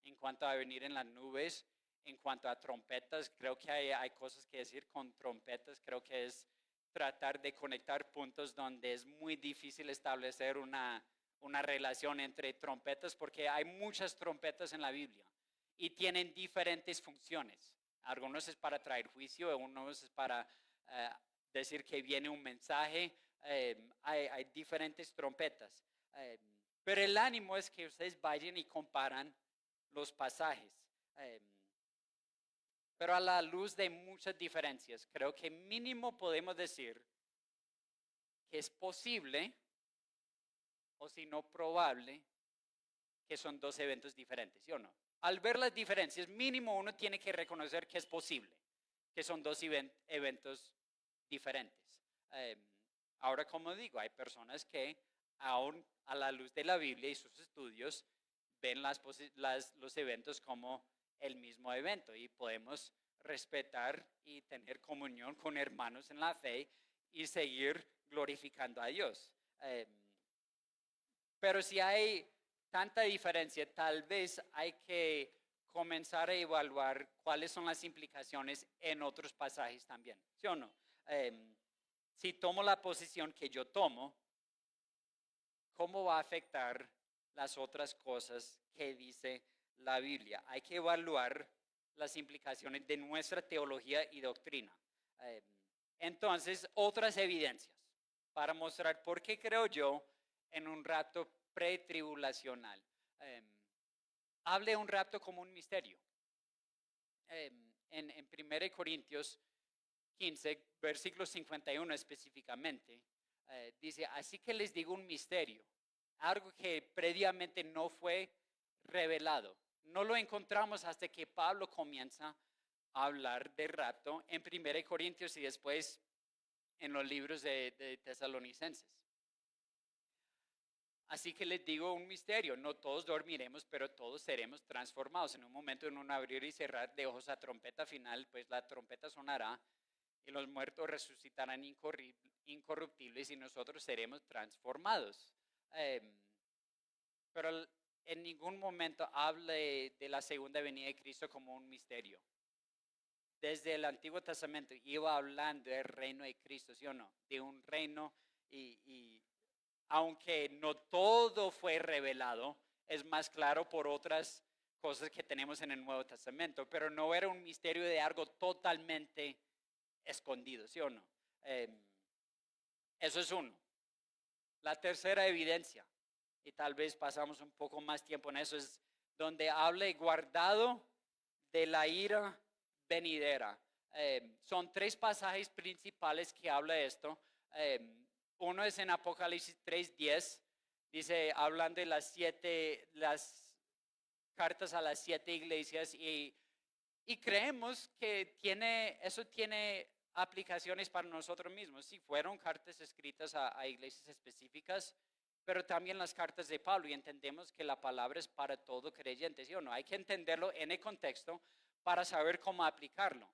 en cuanto a venir en las nubes, en cuanto a trompetas. Creo que hay cosas que decir con trompetas. Creo que es tratar de conectar puntos donde es muy difícil establecer una relación entre trompetas, porque hay muchas trompetas en la Biblia y tienen diferentes funciones. Algunos es para traer juicio, algunos es para decir que viene un mensaje. Hay diferentes trompetas. Pero el ánimo es que ustedes vayan y comparan los pasajes. Pero a la luz de muchas diferencias, creo que mínimo podemos decir que es posible, o si no probable, que son dos eventos diferentes, ¿sí o no? Al ver las diferencias, mínimo uno tiene que reconocer que es posible, que son dos eventos diferentes. Eh, Ahora, como digo, hay personas que aún a la luz de la Biblia y sus estudios ven los eventos como el mismo evento y podemos respetar y tener comunión con hermanos en la fe y seguir glorificando a Dios. Pero si hay tanta diferencia, tal vez hay que comenzar a evaluar cuáles son las implicaciones en otros pasajes también, ¿sí o no? Si tomo la posición que yo tomo, ¿cómo va a afectar las otras cosas que dice la Biblia? Hay que evaluar las implicaciones de nuestra teología y doctrina. Entonces, otras evidencias para mostrar por qué creo yo en un rapto pretribulacional. Hable un rapto como un misterio. En 1 Corintios 15, versículo 51 específicamente, dice, así que les digo un misterio, algo que previamente no fue revelado. No lo encontramos hasta que Pablo comienza a hablar de rapto en 1 Corintios y después en los libros de Tesalonicenses. Así que les digo un misterio, no todos dormiremos, pero todos seremos transformados. En un momento, en un abrir y cerrar de ojos a trompeta final, pues la trompeta sonará y los muertos resucitarán incorruptibles y nosotros seremos transformados. Pero en ningún momento hable de la segunda venida de Cristo como un misterio. Desde el Antiguo Testamento iba hablando del reino de Cristo, ¿sí o no? De un reino y aunque no todo fue revelado, es más claro por otras cosas que tenemos en el Nuevo Testamento, pero no era un misterio de algo totalmente escondido, ¿sí o no? Eso es uno. La tercera evidencia, y tal vez pasamos un poco más tiempo en eso, es donde hable guardado de la ira venidera. Son tres pasajes principales que habla de esto. Uno es en Apocalipsis 3:10, dice, hablan de las cartas a las 7 iglesias y creemos que eso tiene aplicaciones para nosotros mismos. Sí, fueron cartas escritas a iglesias específicas, pero también las cartas de Pablo y entendemos que la palabra es para todo creyente, ¿sí o no? Hay que entenderlo en el contexto para saber cómo aplicarlo.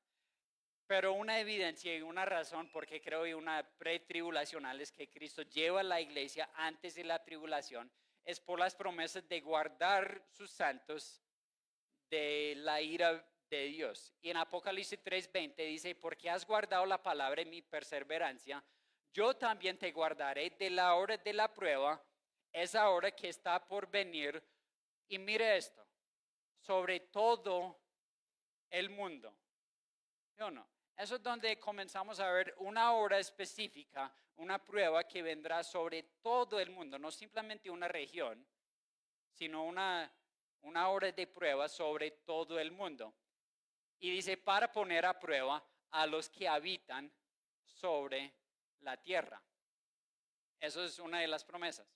Pero una evidencia y una razón por qué creo en una pretribulacional es que Cristo lleva a la iglesia antes de la tribulación, es por las promesas de guardar sus santos de la ira de Dios. Y en Apocalipsis 3:20 dice, porque has guardado la palabra de mi perseverancia, yo también te guardaré de la hora de la prueba, esa hora que está por venir. Y mire esto, sobre todo el mundo. ¿Sí o no? Eso es donde comenzamos a ver una hora específica, una prueba que vendrá sobre todo el mundo, no simplemente una región, sino una hora de prueba sobre todo el mundo. Y dice, para poner a prueba a los que habitan sobre la tierra. Eso es una de las promesas.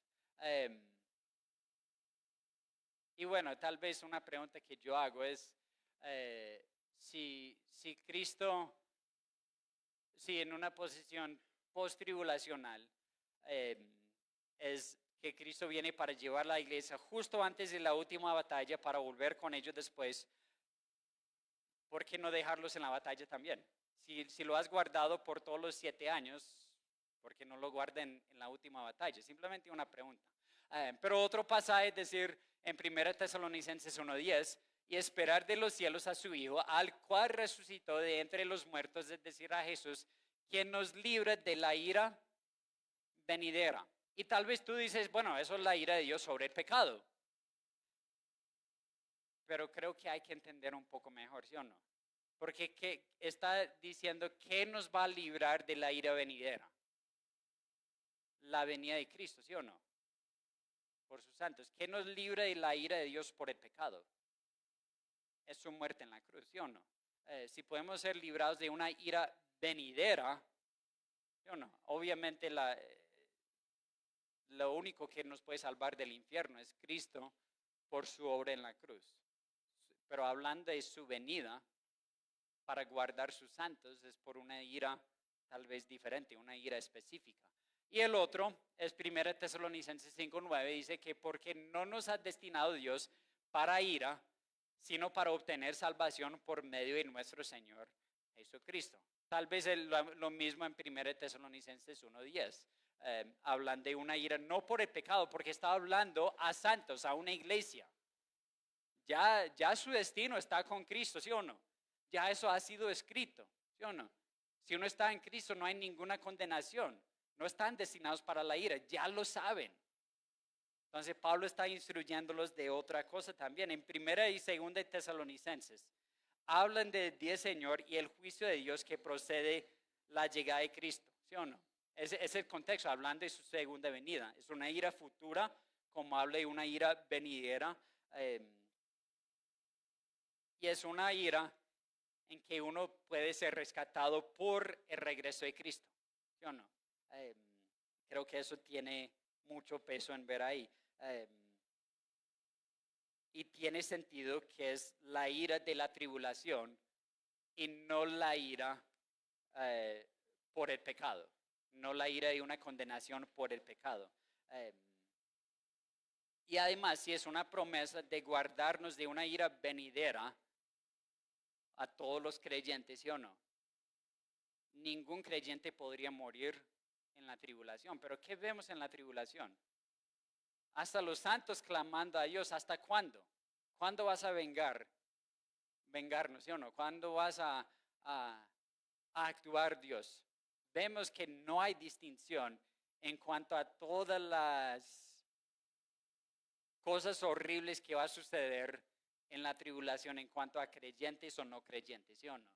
Y bueno, tal vez una pregunta que yo hago es, si Cristo, si en una posición post-tribulacional, es que Cristo viene para llevar la iglesia justo antes de la última batalla para volver con ellos después, ¿por qué no dejarlos en la batalla también? Si lo has guardado por todos los 7 años, ¿por qué no lo guarden en la última batalla? Simplemente una pregunta. Pero otro pasaje es decir, en 1 Tesalonicenses 1:10, y esperar de los cielos a su Hijo, al cual resucitó de entre los muertos, es decir, a Jesús, quien nos libre de la ira venidera. Y tal vez tú dices, bueno, eso es la ira de Dios sobre el pecado. Pero creo que hay que entender un poco mejor, ¿sí o no? Porque está diciendo que nos va a librar de la ira venidera. La venida de Cristo, ¿sí o no? Por sus santos. ¿Qué nos libra de la ira de Dios por el pecado? Es su muerte en la cruz, ¿sí o no? si podemos ser librados de una ira venidera, ¿sí o no? Obviamente lo único que nos puede salvar del infierno es Cristo por su obra en la cruz. Pero hablando de su venida para guardar sus santos es por una ira tal vez diferente, una ira específica. Y el otro es 1 Tesalonicenses 5:9, dice que porque no nos ha destinado Dios para ira, sino para obtener salvación por medio de nuestro Señor Jesucristo. Tal vez lo mismo en 1 Tesalonicenses 1:10. Hablan de una ira no por el pecado, porque está hablando a santos, a una iglesia. Ya su destino está con Cristo, ¿sí o no? Ya eso ha sido escrito, ¿sí o no? Si uno está en Cristo no hay ninguna condenación. No están destinados para la ira, ya lo saben. Entonces Pablo está instruyéndolos de otra cosa también. En 1 y 2 de Tesalonicenses hablan del día del Señor y el juicio de Dios que procede la llegada de Cristo, ¿sí o no? Es el contexto, hablando de su segunda venida. Es una ira futura, como habla de una ira venidera. Y es una ira en que uno puede ser rescatado por el regreso de Cristo, ¿sí o no? Creo que eso tiene mucho peso en ver ahí. Y tiene sentido que es la ira de la tribulación y no la ira por el pecado, no la ira de una condenación por el pecado. Y además, si es una promesa de guardarnos de una ira venidera a todos los creyentes, ¿sí o no? Ningún creyente podría morir en la tribulación. Pero ¿qué vemos en la tribulación? Hasta los santos clamando a Dios, ¿hasta cuándo? ¿Cuándo vas a vengarnos, ¿sí o no? ¿Cuándo vas a actuar Dios? Vemos que no hay distinción en cuanto a todas las cosas horribles que va a suceder en la tribulación en cuanto a creyentes o no creyentes, ¿sí o no?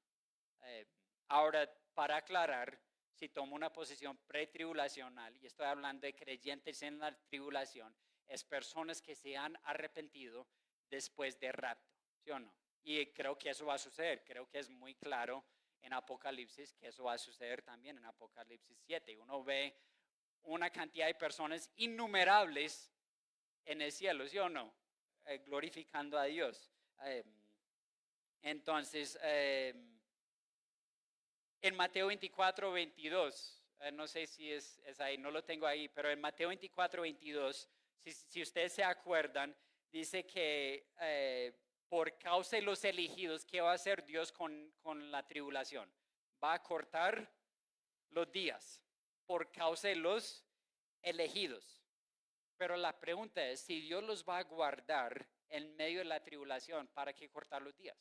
Ahora, para aclarar, si tomo una posición pretribulacional y estoy hablando de creyentes en la tribulación, es personas que se han arrepentido después de rapto, ¿sí o no? Y creo que eso va a suceder, creo que es muy claro en Apocalipsis que eso va a suceder también en Apocalipsis 7. Uno ve una cantidad de personas innumerables en el cielo, ¿sí o no? Glorificando a Dios. Entonces, en Mateo 24:22, no sé si es ahí, no lo tengo ahí, pero en Mateo 24:22, si ustedes se acuerdan, dice que por causa de los elegidos, ¿qué va a hacer Dios con la tribulación? Va a cortar los días por causa de los elegidos. Pero la pregunta es, si Dios los va a guardar en medio de la tribulación, ¿para qué cortar los días?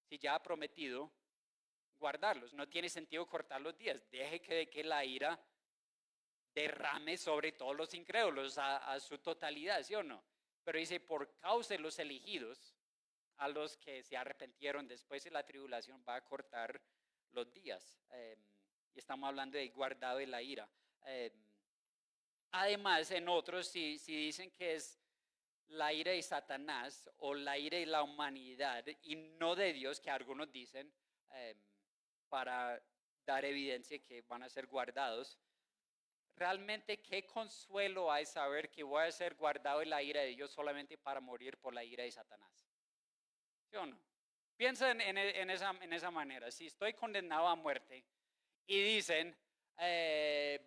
Si ya ha prometido guardarlos, no tiene sentido cortar los días. Deje que la ira derrame sobre todos los incrédulos a su totalidad, ¿sí o no? Pero dice, por causa de los elegidos, a los que se arrepintieron después de la tribulación, va a cortar los días. Y estamos hablando de guardado de la ira. Además, en otros, si dicen que es la ira de Satanás o la ira de la humanidad y no de Dios, que algunos dicen, para dar evidencia que van a ser guardados, realmente qué consuelo hay saber que voy a ser guardado en la ira de Dios solamente para morir por la ira de Satanás. ¿Sí o no? Piensa en esa manera. Si estoy condenado a muerte y dicen,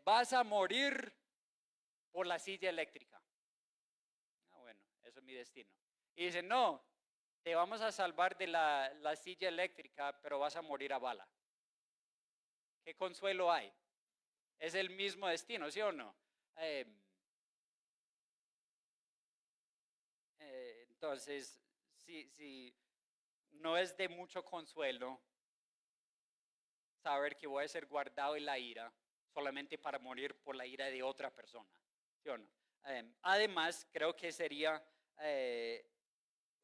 vas a morir por la silla eléctrica. Bueno, eso es mi destino. Y dicen, no, te vamos a salvar de la silla eléctrica, pero vas a morir a bala. ¿Qué consuelo hay? Es el mismo destino, ¿sí o no? Entonces, si no es de mucho consuelo saber que voy a ser guardado en la ira solamente para morir por la ira de otra persona, ¿sí o no? Además, creo que sería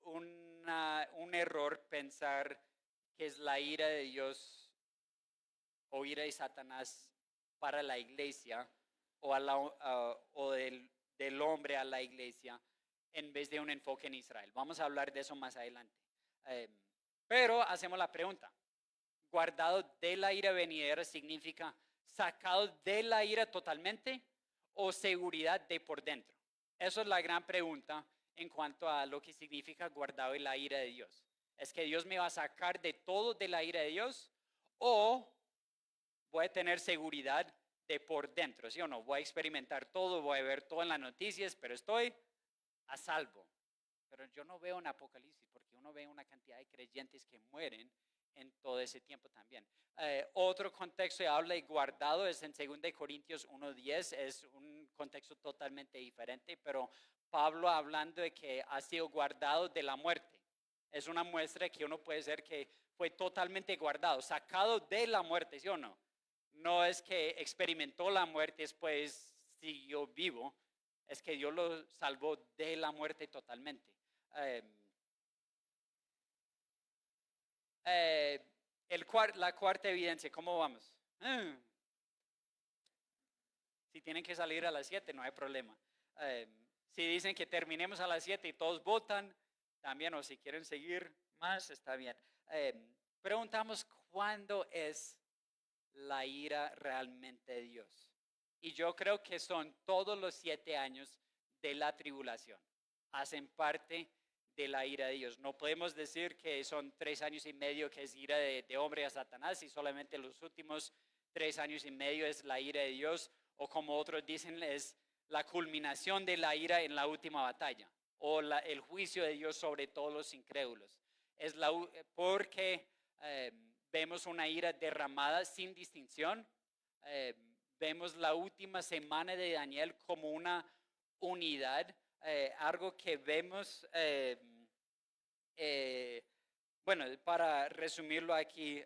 un error pensar que es la ira de Dios o ira de Satanás para la iglesia o del hombre a la iglesia en vez de un enfoque en Israel. Vamos a hablar de eso más adelante. Pero hacemos la pregunta, guardado de la ira venidera significa sacado de la ira totalmente o seguridad de por dentro. Esa es la gran pregunta en cuanto a lo que significa guardado de la ira de Dios. ¿Es que Dios me va a sacar de todo de la ira de Dios o voy a tener seguridad de por dentro? ¿Sí o no? Voy a experimentar todo, voy a ver todo en las noticias, pero estoy a salvo. Pero yo no veo en Apocalipsis porque uno ve una cantidad de creyentes que mueren en todo ese tiempo también. Otro contexto que habla de guardado es en 2 Corintios 1:10, es un contexto totalmente diferente, pero Pablo hablando de que ha sido guardado de la muerte. Es una muestra de que uno puede ser que fue totalmente guardado, sacado de la muerte, ¿sí o no? No es que experimentó la muerte y después siguió vivo, es que Dios lo salvó de la muerte totalmente. La cuarta evidencia, ¿cómo vamos? Si tienen que salir a las 7, no hay problema. Si dicen que terminemos a las 7 y todos votan, también, o si quieren seguir más, está bien. Preguntamos cuándo es la ira realmente de Dios. Y yo creo que son todos los 7 años de la tribulación. Hacen parte de la ira de Dios. No podemos decir que son 3 años y medio que es ira de hombre a Satanás y solamente los últimos 3 años y medio es la ira de Dios, o como otros dicen es la culminación de la ira en la última batalla o el juicio de Dios sobre todos los incrédulos. Es porque vemos una ira derramada sin distinción. Vemos la última semana de Daniel como una unidad, algo que vemos, bueno, para resumirlo aquí,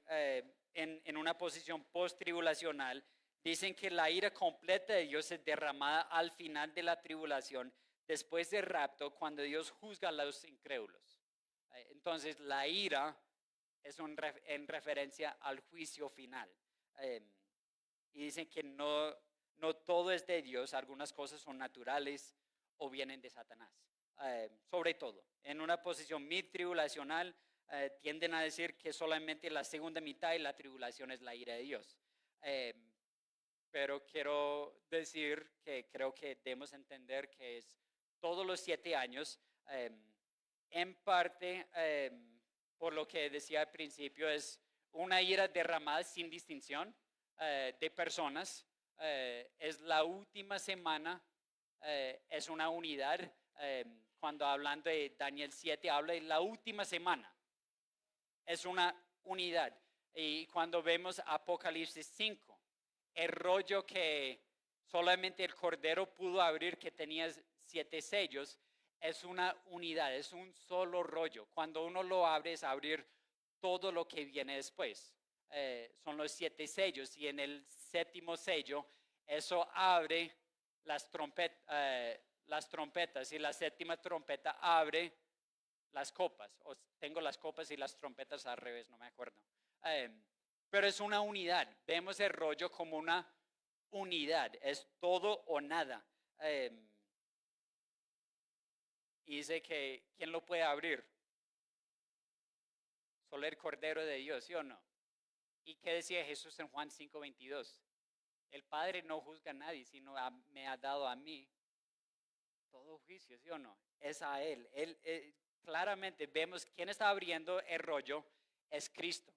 en una posición post-tribulacional, dicen que la ira completa de Dios es derramada al final de la tribulación, después del rapto, cuando Dios juzga a los incrédulos. Entonces, la ira es en referencia al juicio final. Y dicen que no todo es de Dios, algunas cosas son naturales o vienen de Satanás. Sobre todo, en una posición mid-tribulacional, tienden a decir que solamente la segunda mitad de la tribulación es la ira de Dios. Pero quiero decir que creo que debemos entender que es todos los 7 años, en parte, por lo que decía al principio, es una ira derramada sin distinción de personas. Es la última semana, es una unidad. Cuando hablando de Daniel 7, habla de la última semana. Es una unidad. Y cuando vemos Apocalipsis 5, el rollo que solamente el Cordero pudo abrir, que tenía 7 sellos, es una unidad, es un solo rollo. Cuando uno lo abre, es abrir todo lo que viene después. Son los 7 sellos, y en el séptimo sello, eso abre las trompetas, y la séptima trompeta abre las copas. O tengo las copas y las trompetas al revés, no me acuerdo. Pero es una unidad. Vemos el rollo como una unidad, es todo o nada. Y dice que ¿quién lo puede abrir? Solo el Cordero de Dios, ¿sí o no? ¿Y qué decía Jesús en Juan 5:22? El Padre no juzga a nadie, sino me ha dado a mí todo juicio, ¿sí o no? Es a Él. Claramente vemos quién está abriendo el rollo, es Cristo.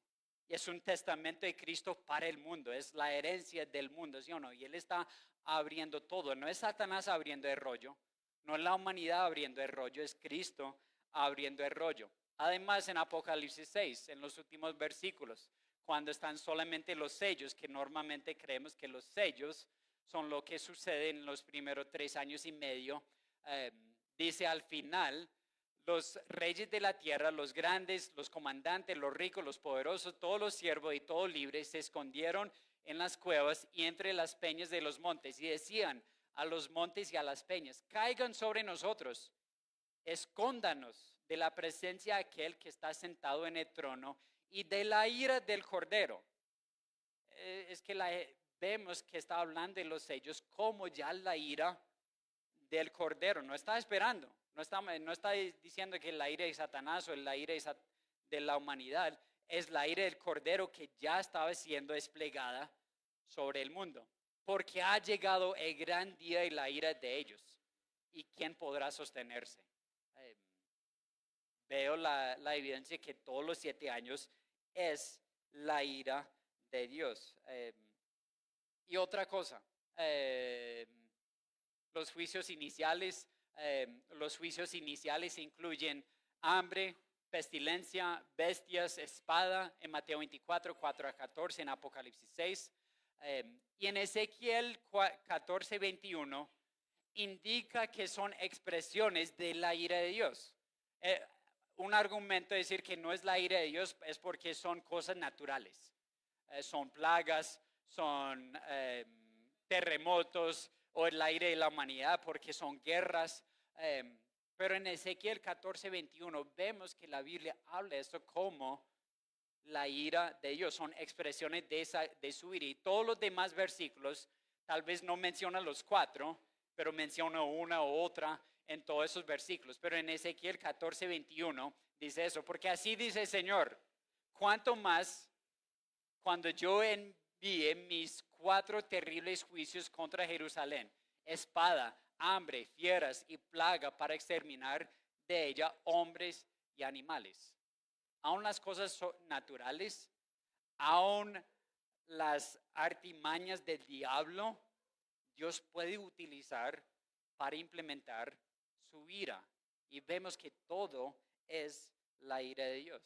Y es un testamento de Cristo para el mundo, es la herencia del mundo, ¿sí o no? Y Él está abriendo todo, no es Satanás abriendo el rollo, no es la humanidad abriendo el rollo, es Cristo abriendo el rollo. Además, en Apocalipsis 6, en los últimos versículos, cuando están solamente los sellos, que normalmente creemos que los sellos son lo que sucede en los primeros 3 años y medio, dice al final, los reyes de la tierra, los grandes, los comandantes, los ricos, los poderosos, todos los siervos y todos libres se escondieron en las cuevas y entre las peñas de los montes y decían a los montes y a las peñas, caigan sobre nosotros, escóndanos de la presencia de aquel que está sentado en el trono y de la ira del Cordero. Es que vemos que está hablando de los sellos como ya la ira del Cordero, no está esperando, no está diciendo que la ira de Satanás o la ira de la humanidad, es la ira del Cordero que ya estaba siendo desplegada sobre el mundo. Porque ha llegado el gran día y la ira de ellos. ¿Y quién podrá sostenerse? Eh, Veo la evidencia que todos los 7 años es la ira de Dios. Y otra cosa, los juicios iniciales, incluyen hambre, pestilencia, bestias, espada, en Mateo 24, 4 a 14, en Apocalipsis 6. Y en Ezequiel 14, 21, indica que son expresiones de la ira de Dios. Un argumento de decir que no es la ira de Dios es porque son cosas naturales. Son plagas, son terremotos o el aire de la humanidad porque son guerras. Pero en Ezequiel 14, 21 vemos que la Biblia habla de esto como la ira de Dios. Son expresiones de su ira. Y todos los demás versículos tal vez no mencionan los 4, pero menciona una u otra en todos esos versículos. Pero en Ezequiel 14, 21 dice eso, porque así dice el Señor: cuánto más cuando yo envíe mis 4 terribles juicios contra Jerusalén: espada, hambre, fieras y plaga, para exterminar de ella hombres y animales. Aún las cosas naturales, aún las artimañas del diablo, Dios puede utilizar para implementar su ira. Y vemos que todo es la ira de Dios.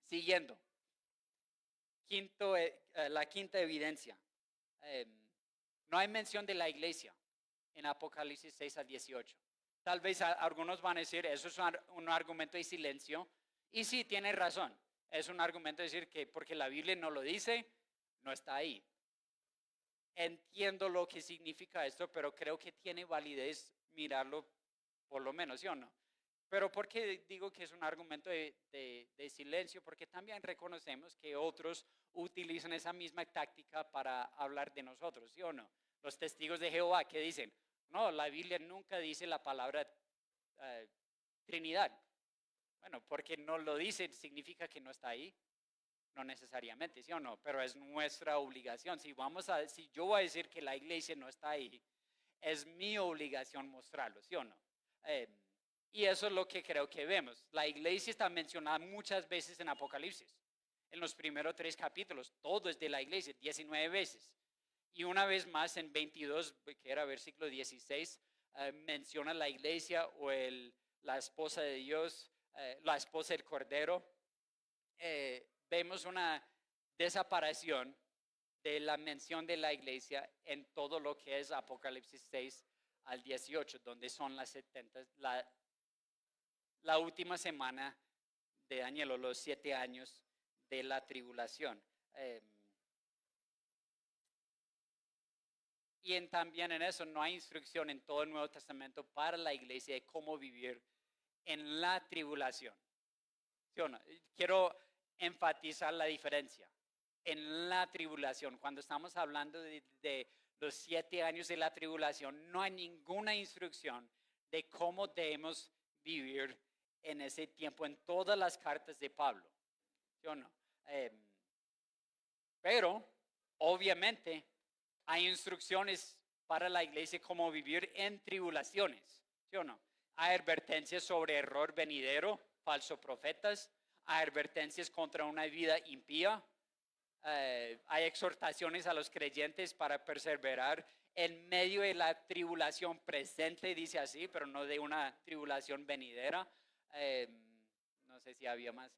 Siguiendo. La quinta evidencia. No hay mención de la iglesia en Apocalipsis 6 al 18. Tal vez algunos van a decir, eso es un argumento de silencio. Y sí, tiene razón. Es un argumento de decir que porque la Biblia no lo dice, no está ahí. Entiendo lo que significa esto, pero creo que tiene validez mirarlo por lo menos, ¿sí o no? Pero ¿por qué digo que es un argumento de silencio? Porque también reconocemos que otros utilizan esa misma táctica para hablar de nosotros, ¿sí o no? Los testigos de Jehová que dicen, no, la Biblia nunca dice la palabra Trinidad. Bueno, porque no lo dice significa que no está ahí. No necesariamente, ¿sí o no? Pero es nuestra obligación. Si yo voy a decir que la iglesia no está ahí, es mi obligación mostrarlo, ¿sí o no? Y eso es lo que creo que vemos. La iglesia está mencionada muchas veces en Apocalipsis. En los primeros 3 capítulos, todo es de la iglesia, 19 veces. Y una vez más en 22, que era versículo 16, menciona la iglesia o la esposa de Dios, la esposa del Cordero. Vemos una desaparición de la mención de la iglesia en todo lo que es Apocalipsis 6 al 18, donde son las 70, la última semana de Daniel, o los 7 años de la tribulación. Y también en eso no hay instrucción en todo el Nuevo Testamento para la iglesia de cómo vivir en la tribulación. ¿Sí o no? Quiero enfatizar la diferencia. En la tribulación, cuando estamos hablando de los 7 años de la tribulación, no hay ninguna instrucción de cómo debemos vivir en ese tiempo en todas las cartas de Pablo. ¿Sí o no? Pero, obviamente, hay instrucciones para la iglesia cómo vivir en tribulaciones. ¿Sí o no? Hay advertencias sobre error venidero, falsos profetas. Hay advertencias contra una vida impía. Hay exhortaciones a los creyentes para perseverar en medio de la tribulación presente, dice así, pero no de una tribulación venidera. No sé si había más.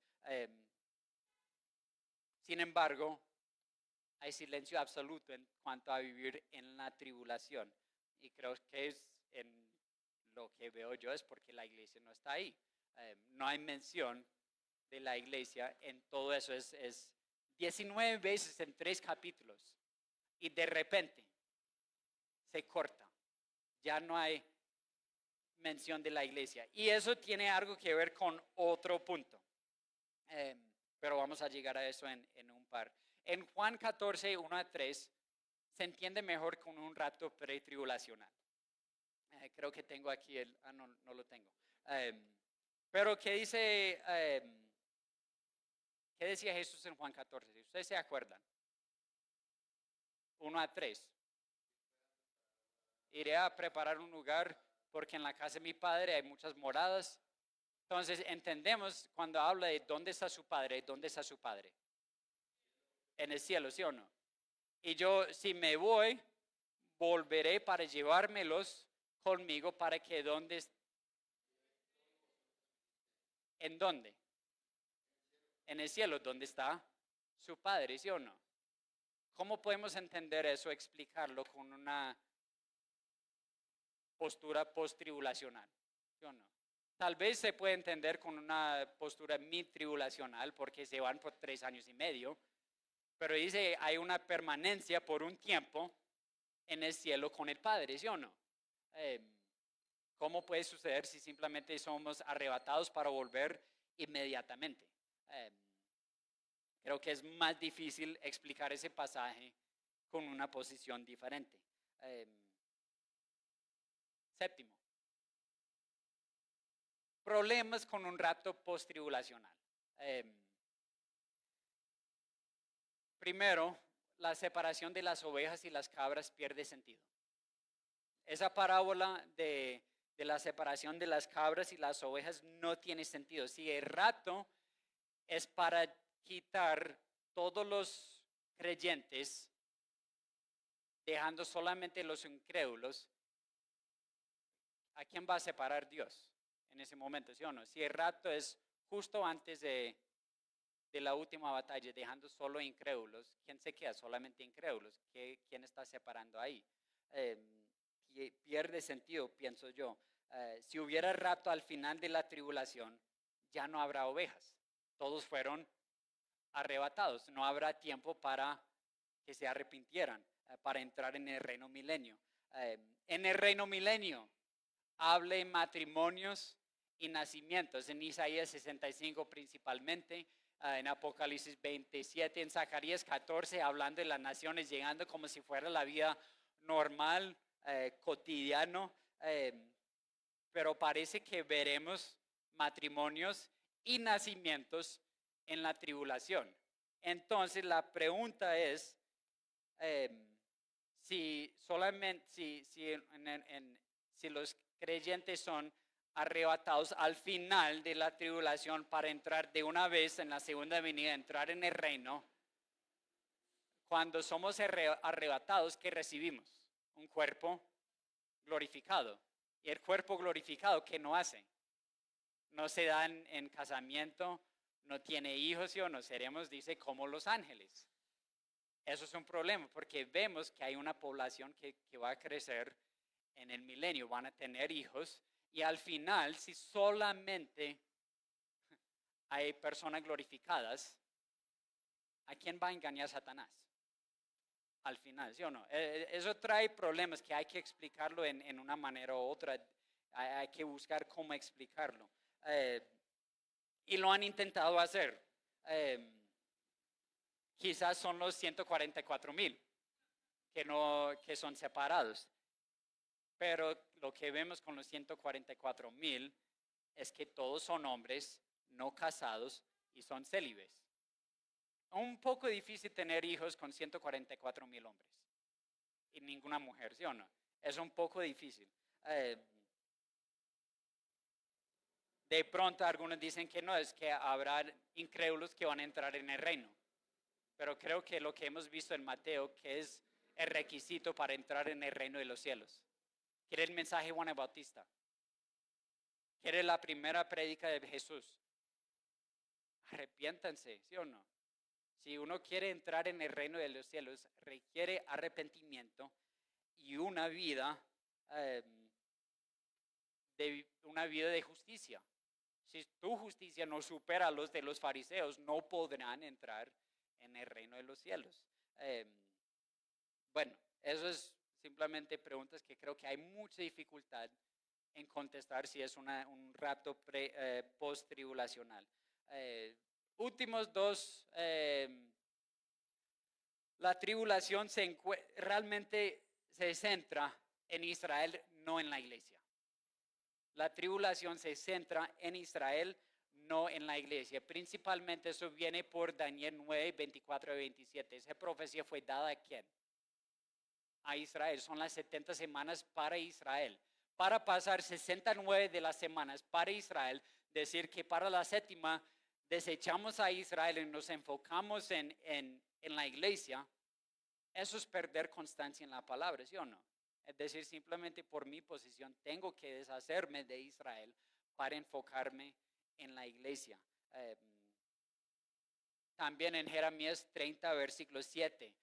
Sin embargo, hay silencio absoluto en cuanto a vivir en la tribulación. Y creo que es en lo que veo yo es porque la iglesia no está ahí. No hay mención de la iglesia en todo eso. Es 19 veces en 3 capítulos. Y de repente se corta. Ya no hay mención de la iglesia. Y eso tiene algo que ver con otro punto. Pero vamos a llegar a eso en un par. En Juan 14, 1 a 3, se entiende mejor con un rato pretribulacional. Creo que tengo aquí no lo tengo. Pero ¿qué dice ¿Qué decía Jesús en Juan 14? ¿Ustedes se acuerdan? 1 a 3. Iré a preparar un lugar porque en la casa de mi Padre hay muchas moradas. Entonces entendemos cuando habla de dónde está su Padre, ¿dónde está su Padre? En el cielo, ¿sí o no? Y yo, si me voy, volveré para llevármelos conmigo para que ¿en dónde? En el cielo, ¿dónde está su Padre, sí o no? ¿Cómo podemos entender eso, explicarlo con una postura post-tribulacional, ¿sí o no? Tal vez se puede entender con una postura mid-tribulacional porque se van por 3 años y medio, pero dice hay una permanencia por un tiempo en el cielo con el Padre, ¿sí o no? ¿Cómo puede suceder si simplemente somos arrebatados para volver inmediatamente? Creo que es más difícil explicar ese pasaje con una posición diferente. Séptimo, problemas con un rapto post-tribulacional. Primero, la separación de las ovejas y las cabras pierde sentido. Esa parábola de la separación de las cabras y las ovejas no tiene sentido. Si el rapto es para quitar todos los creyentes, dejando solamente los incrédulos, ¿a quién va a separar Dios en ese momento, sí o no? Si el rapto es justo antes de la última batalla, dejando solo incrédulos, ¿quién se queda? Solamente incrédulos. ¿Quién está separando ahí? Pierde sentido, pienso yo. Si hubiera rapto al final de la tribulación, ya no habrá ovejas. Todos fueron arrebatados. No habrá tiempo para que se arrepintieran, para entrar en el reino milenio. En el reino milenio, hable matrimonios y nacimientos. En Isaías 65 principalmente, en Apocalipsis 27, en Zacarías 14, hablando de las naciones llegando como si fuera la vida normal, cotidiano, pero parece que veremos matrimonios y nacimientos en la tribulación. Entonces la pregunta es, si los creyentes son arrebatados al final de la tribulación para entrar de una vez en la segunda venida, entrar en el reino, cuando somos arrebatados, ¿qué recibimos? Un cuerpo glorificado. Y el cuerpo glorificado, ¿qué no hace? No se da en casamiento, no tiene hijos, ¿sí o no? Seremos, dice, como los ángeles. Eso es un problema porque vemos que hay una población que va a crecer en el milenio, van a tener hijos y al final, si solamente hay personas glorificadas, ¿a quién va a engañar Satanás? Al final, ¿sí o no? Eso trae problemas que hay que explicarlo en una manera u otra, hay que buscar cómo explicarlo. Y lo han intentado hacer. Quizás son los 144,000 que son separados. Pero lo que vemos con los 144,000 es que todos son hombres no casados y son célibes. Un poco difícil tener hijos con 144,000 hombres y ninguna mujer, ¿sí o no? Es un poco difícil. De pronto algunos dicen que no, es que habrá incrédulos que van a entrar en el reino. Pero creo que lo que hemos visto en Mateo, que es el requisito para entrar en el reino de los cielos. ¿Quiere el mensaje de Juan el Bautista? ¿Quiere la primera prédica de Jesús? Arrepiéntanse, ¿sí o no? Si uno quiere entrar en el reino de los cielos, requiere arrepentimiento y una vida de justicia. Si tu justicia no supera a los de los fariseos, no podrán entrar en el reino de los cielos. Bueno, eso es simplemente preguntas que creo que hay mucha dificultad en contestar si es un rapto post-tribulacional. Últimos dos, la tribulación realmente se centra en Israel, no en la iglesia. La tribulación se centra en Israel, no en la iglesia. Principalmente eso viene por Daniel 9, 24 y 27. Esa profecía fue dada a quién? A Israel. Son las 70 semanas para Israel. Para pasar 69 de las semanas para Israel, decir que para la séptima desechamos a Israel y nos enfocamos en la iglesia, eso es perder constancia en la palabra, ¿sí o no? Es decir, simplemente por mi posición tengo que deshacerme de Israel para enfocarme en la iglesia. También en Jeremías 30, versículo 7,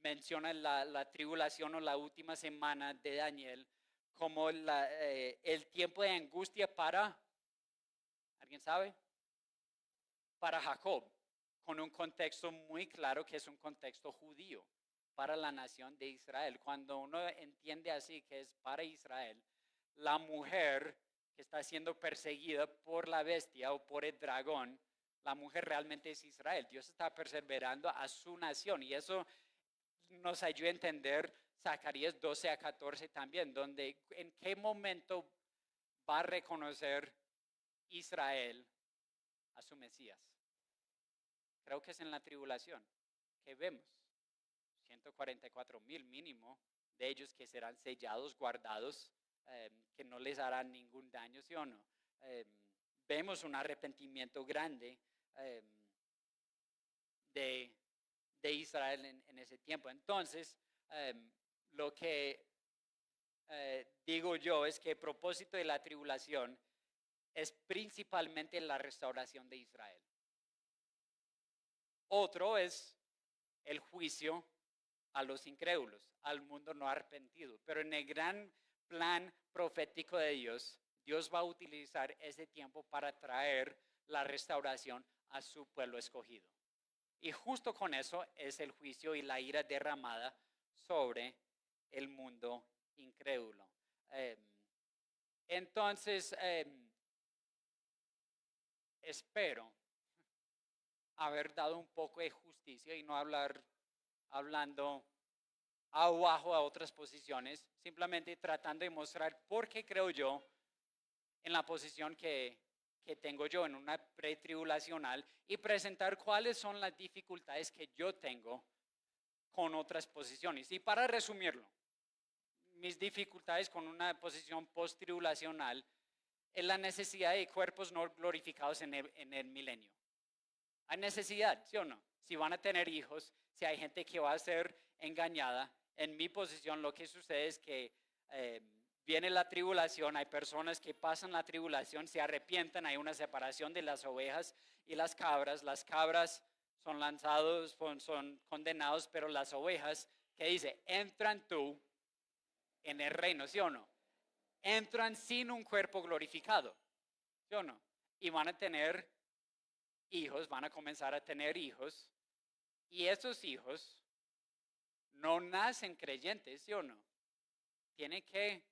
menciona la tribulación o la última semana de Daniel como el tiempo de angustia para, ¿alguien sabe? Para Jacob, con un contexto muy claro que es un contexto judío para la nación de Israel. Cuando uno entiende así que es para Israel, la mujer que está siendo perseguida por la bestia o por el dragón, la mujer realmente es Israel. Dios está perseverando a su nación y eso nos ayuda a entender Zacarías 12 a 14 también, donde en qué momento va a reconocer Israel a su Mesías. Creo que es en la tribulación que vemos 144,000 mínimo de ellos que serán sellados, guardados, que no les harán ningún daño, ¿sí o no? Vemos un arrepentimiento grande de Israel en ese tiempo. Entonces, lo que digo yo es que el propósito de la tribulación es principalmente la restauración de Israel. Otro es el juicio a los incrédulos, al mundo no arrepentido. Pero en el gran plan profético de Dios, Dios va a utilizar ese tiempo para traer la restauración a su pueblo escogido. Y justo con eso es el juicio y la ira derramada sobre el mundo incrédulo. Entonces, espero haber dado un poco de justicia y no hablando abajo a otras posiciones, simplemente tratando de mostrar por qué creo yo en la posición que tengo yo en una pretribulacional y presentar cuáles son las dificultades que yo tengo con otras posiciones. Y para resumirlo, mis dificultades con una posición post-tribulacional es la necesidad de cuerpos no glorificados en el milenio. Hay necesidad, ¿sí o no? Si van a tener hijos, si hay gente que va a ser engañada, en mi posición lo que sucede es que viene la tribulación, hay personas que pasan la tribulación, se arrepientan, hay una separación de las ovejas y las cabras son lanzados, son condenados, pero las ovejas, ¿qué dice? Entran tú en el reino, ¿sí o no? Entran sin un cuerpo glorificado, ¿sí o no? Y van a tener hijos, van a comenzar a tener hijos, y esos hijos no nacen creyentes, ¿sí o no? Tienen que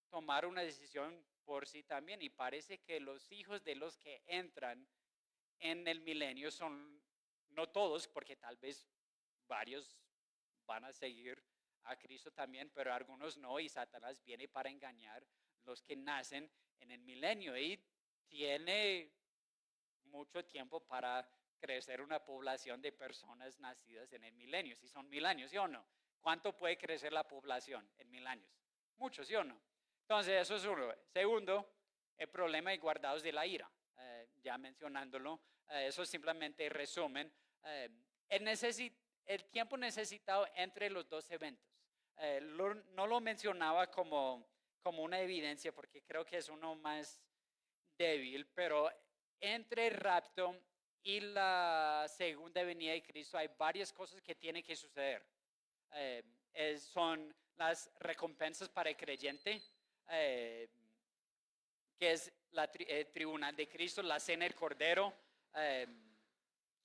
tomar una decisión por sí también, y parece que los hijos de los que entran en el milenio son, no todos, porque tal vez varios van a seguir a Cristo también, pero algunos no, y Satanás viene para engañar los que nacen en el milenio, y tiene mucho tiempo para crecer una población de personas nacidas en el milenio, si son 1000 años, ¿sí o no? ¿Cuánto puede crecer la población en 1000 años? Mucho, ¿sí o no? Entonces, eso es uno. Segundo, el problema de guardados de la ira, ya mencionándolo, eso simplemente resumen. El tiempo necesitado entre los dos eventos. No lo mencionaba como una evidencia porque creo que es uno más débil, pero entre el rapto y la segunda venida de Cristo hay varias cosas que tienen que suceder. Son las recompensas para el creyente, que es el tribunal de Cristo, la cena del Cordero.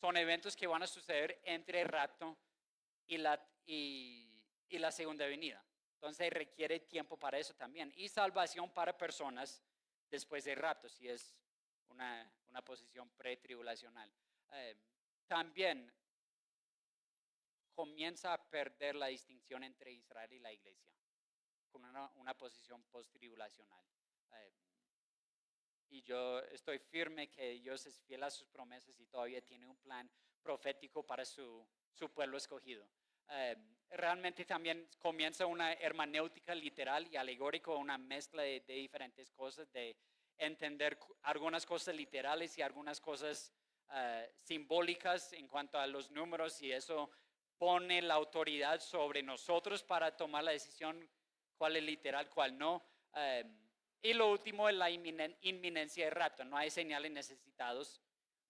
Son eventos que van a suceder entre el rapto y la segunda venida. Entonces requiere tiempo para eso también. Y salvación para personas después del rapto, si es una posición pretribulacional. También comienza a perder la distinción entre Israel y la iglesia, con una posición post-tribulacional. y yo estoy firme que Dios es fiel a sus promesas y todavía tiene un plan profético para su pueblo escogido. Eh, Realmente también comienza una hermenéutica literal y alegórico, una mezcla de diferentes cosas, de entender algunas cosas literales y algunas cosas simbólicas en cuanto a los números, y eso pone la autoridad sobre nosotros para tomar la decisión cuál es literal, cuál no. Y lo último es la inminencia del rapto. No hay señales necesitados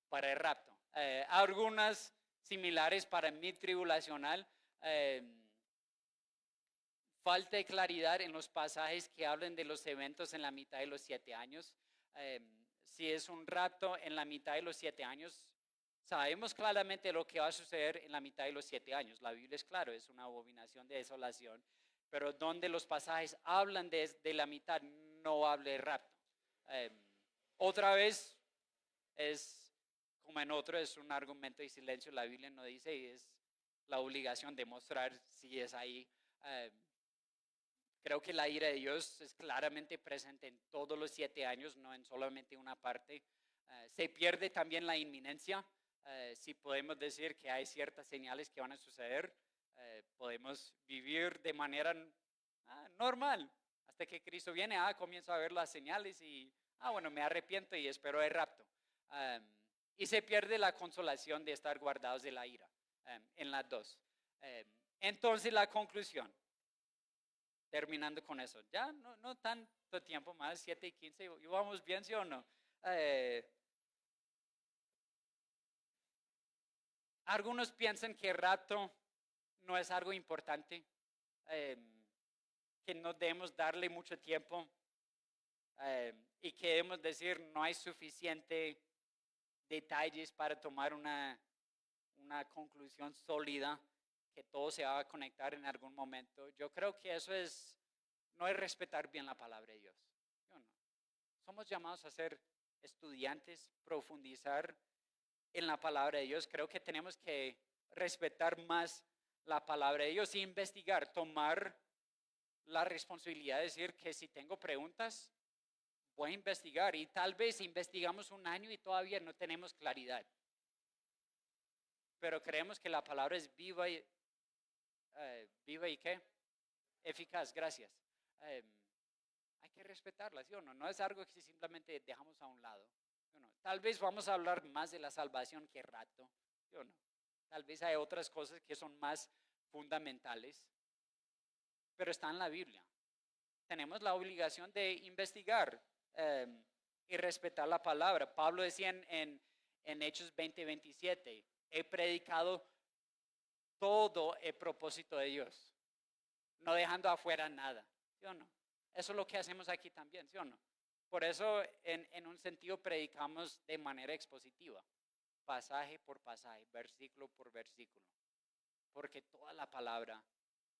para el rapto. Algunas similares para mi tribulacional. Falta de claridad en los pasajes que hablan de los eventos en la mitad de los 7 años. Si es un rapto en la mitad de los 7 años, sabemos claramente lo que va a suceder en la mitad de los 7 años. La Biblia es claro, es una abominación de desolación. Pero donde los pasajes hablan de la mitad, no habla de rapto. Otra vez, es como en otro, es un argumento de silencio. La Biblia no dice, y es la obligación de mostrar si es ahí. Creo que la ira de Dios es claramente presente en todos los 7 años, no en solamente una parte. Se pierde también la inminencia. Si podemos decir que hay ciertas señales que van a suceder, podemos vivir de manera normal hasta que Cristo viene. Comienzo a ver las señales y, bueno, me arrepiento y espero el rapto. Y se pierde la consolación de estar guardados de la ira en las dos. Entonces, la conclusión. Terminando con eso, ya no tanto tiempo más, 7:15, ¿y vamos bien, sí o no? Algunos piensan que el rapto no es algo importante, que no debemos darle mucho tiempo, y que debemos decir no hay suficiente detalles para tomar una conclusión sólida, que todo se va a conectar en algún momento. Yo creo que eso no es respetar bien la palabra de Dios. Yo no. Somos llamados a ser estudiantes, profundizar en la palabra de Dios. Creo que tenemos que respetar más la palabra de Dios e investigar, tomar la responsabilidad de decir que si tengo preguntas, voy a investigar, y tal vez investigamos un año y todavía no tenemos claridad. Pero creemos que la palabra es viva y ¿qué? Eficaz, gracias. Hay que respetarla, ¿sí o no? No es algo que simplemente dejamos a un lado, ¿sí o no? Tal vez vamos a hablar más de la salvación que rato, ¿sí o no? Tal vez hay otras cosas que son más fundamentales, pero está en la Biblia. Tenemos la obligación de investigar y respetar la palabra. Pablo decía en Hechos 20:27, he predicado todo el propósito de Dios, no dejando afuera nada, ¿sí o no? Eso es lo que hacemos aquí también, ¿sí o no? Por eso en un sentido predicamos de manera expositiva, pasaje por pasaje, versículo por versículo, porque toda la palabra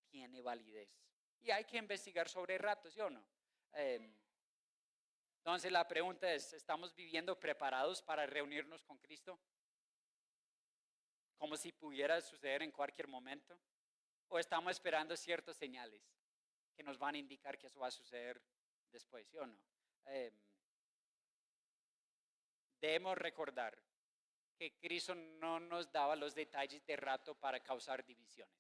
tiene validez. Y hay que investigar sobre el rapto, ¿sí o no? Entonces la pregunta es, ¿estamos viviendo preparados para reunirnos con Cristo? Como si pudiera suceder en cualquier momento. ¿O estamos esperando ciertas señales que nos van a indicar que eso va a suceder después, ¿sí o no? Debemos recordar que Cristo no nos daba los detalles de rapto para causar divisiones.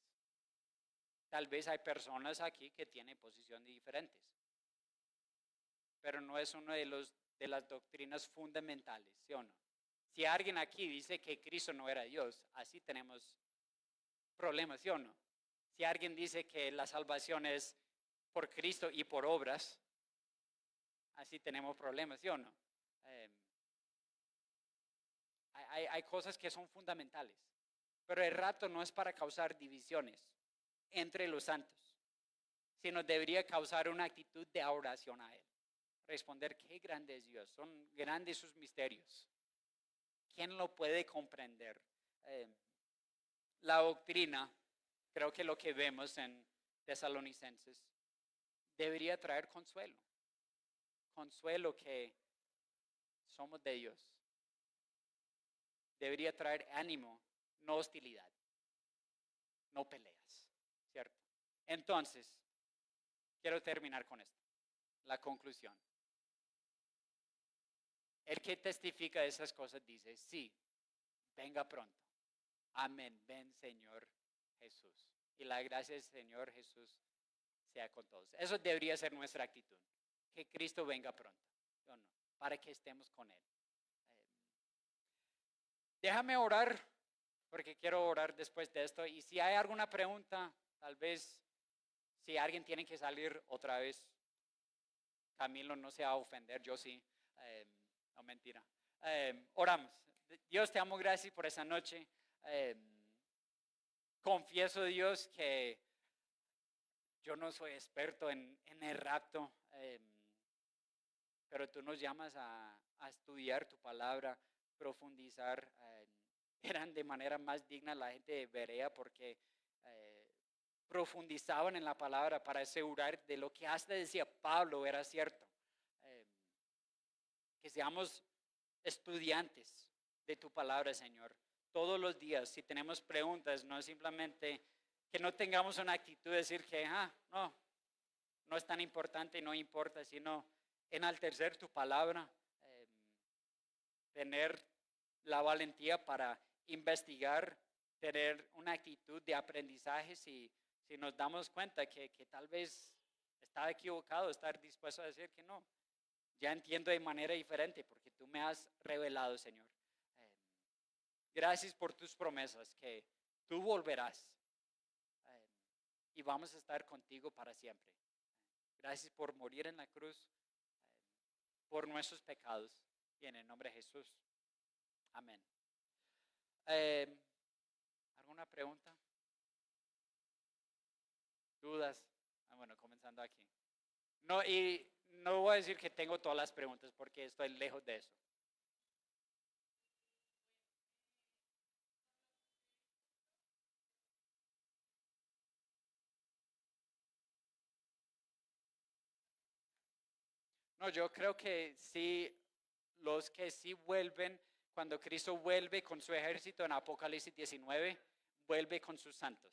Tal vez hay personas aquí que tienen posiciones diferentes, pero no es una de las doctrinas fundamentales, ¿sí o no? Si alguien aquí dice que Cristo no era Dios, así tenemos problemas, ¿sí o no? Si alguien dice que la salvación es por Cristo y por obras, así tenemos problemas, ¿sí o no? Hay cosas que son fundamentales, pero el rapto no es para causar divisiones entre los santos, sino debería causar una actitud de adoración a Él. Responder, qué grande es Dios, son grandes sus misterios. ¿Quién lo puede comprender? La doctrina, creo que lo que vemos en Tesalonicenses, debería traer consuelo. Consuelo que somos de Dios. Debería traer ánimo, no hostilidad, no peleas, ¿cierto? Entonces, quiero terminar con esto, la conclusión. El que testifica de esas cosas dice, sí, venga pronto. Amén, ven Señor Jesús. Y la gracia del Señor Jesús sea con todos. Eso debería ser nuestra actitud. Que Cristo venga pronto, ¿o no? Para que estemos con Él. Déjame orar, porque quiero orar después de esto. Y si hay alguna pregunta, tal vez si alguien tiene que salir otra vez, Camilo no se va a ofender, yo sí. No, mentira. Oramos. Dios, te amo, gracias por esa noche. Confieso, Dios, que yo no soy experto en el rapto, pero tú nos llamas a estudiar tu palabra, profundizar. Eran de manera más digna la gente de Berea porque profundizaban en la palabra para asegurar de lo que hasta decía Pablo era cierto. Que seamos estudiantes de tu palabra, Señor. Todos los días, si tenemos preguntas, no simplemente que no tengamos una actitud de decir que, no es tan importante y no importa, sino enaltecer tu palabra, tener la valentía para investigar, tener una actitud de aprendizaje si nos damos cuenta que tal vez estaba equivocado, estar dispuesto a decir que no. Ya entiendo de manera diferente porque tú me has revelado, Señor. Gracias por tus promesas, que tú volverás y vamos a estar contigo para siempre. Gracias por morir en la cruz, por nuestros pecados y en el nombre de Jesús. Amén. ¿Alguna pregunta? ¿Dudas? Bueno, comenzando aquí. No, y no voy a decir que tengo todas las preguntas porque estoy lejos de eso. No, yo creo que sí, los que sí vuelven, cuando Cristo vuelve con su ejército en Apocalipsis 19, vuelve con sus santos.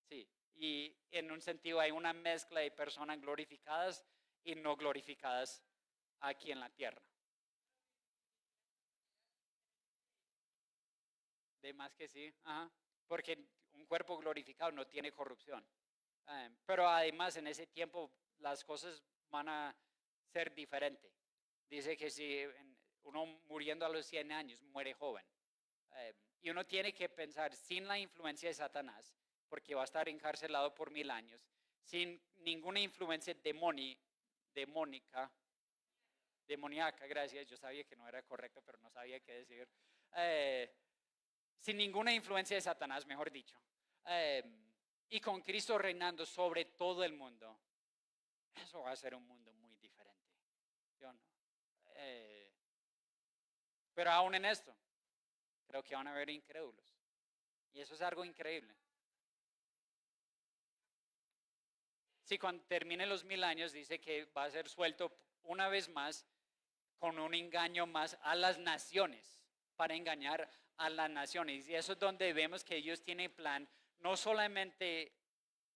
Sí, y en un sentido hay una mezcla de personas glorificadas y no glorificadas aquí en la tierra. De más que sí, ajá, porque un cuerpo glorificado no tiene corrupción. Pero además en ese tiempo las cosas van a ser diferentes. Dice que si uno muriendo a los 100 años muere joven. Y uno tiene que pensar sin la influencia de Satanás, porque va a estar encarcelado por 1000 años, sin ninguna influencia demoníaca, gracias, yo sabía que no era correcto, pero no sabía qué decir. Sin ninguna influencia de Satanás, mejor dicho. Y con Cristo reinando sobre todo el mundo, eso va a ser un mundo muy diferente. ¿Yo no? Pero aún en esto, creo que van a haber incrédulos. Y eso es algo increíble. Si cuando termine los 1000 años dice que va a ser suelto una vez más con un engaño más a las naciones, para engañar a las naciones. Y eso es donde vemos que Dios tiene plan no solamente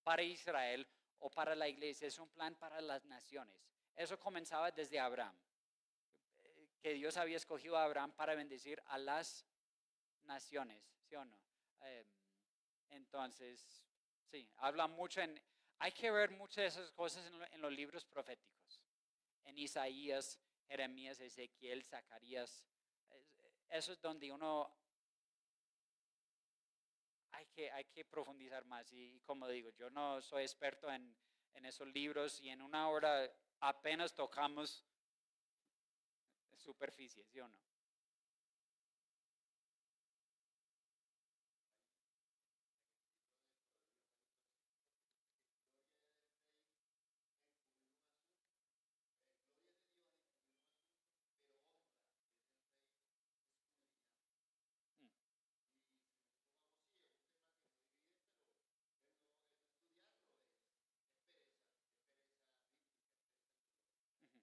para Israel o para la iglesia, es un plan para las naciones. Eso comenzaba desde Abraham, que Dios había escogido a Abraham para bendecir a las naciones, ¿sí o no? Entonces, sí, habla mucho hay que ver muchas de esas cosas en los libros proféticos, en Isaías, Jeremías, Ezequiel, Zacarías. Eso es donde uno hay que profundizar más. Y como digo, yo no soy experto en esos libros y en una hora apenas tocamos superficie, ¿sí o no? Mm, ujú,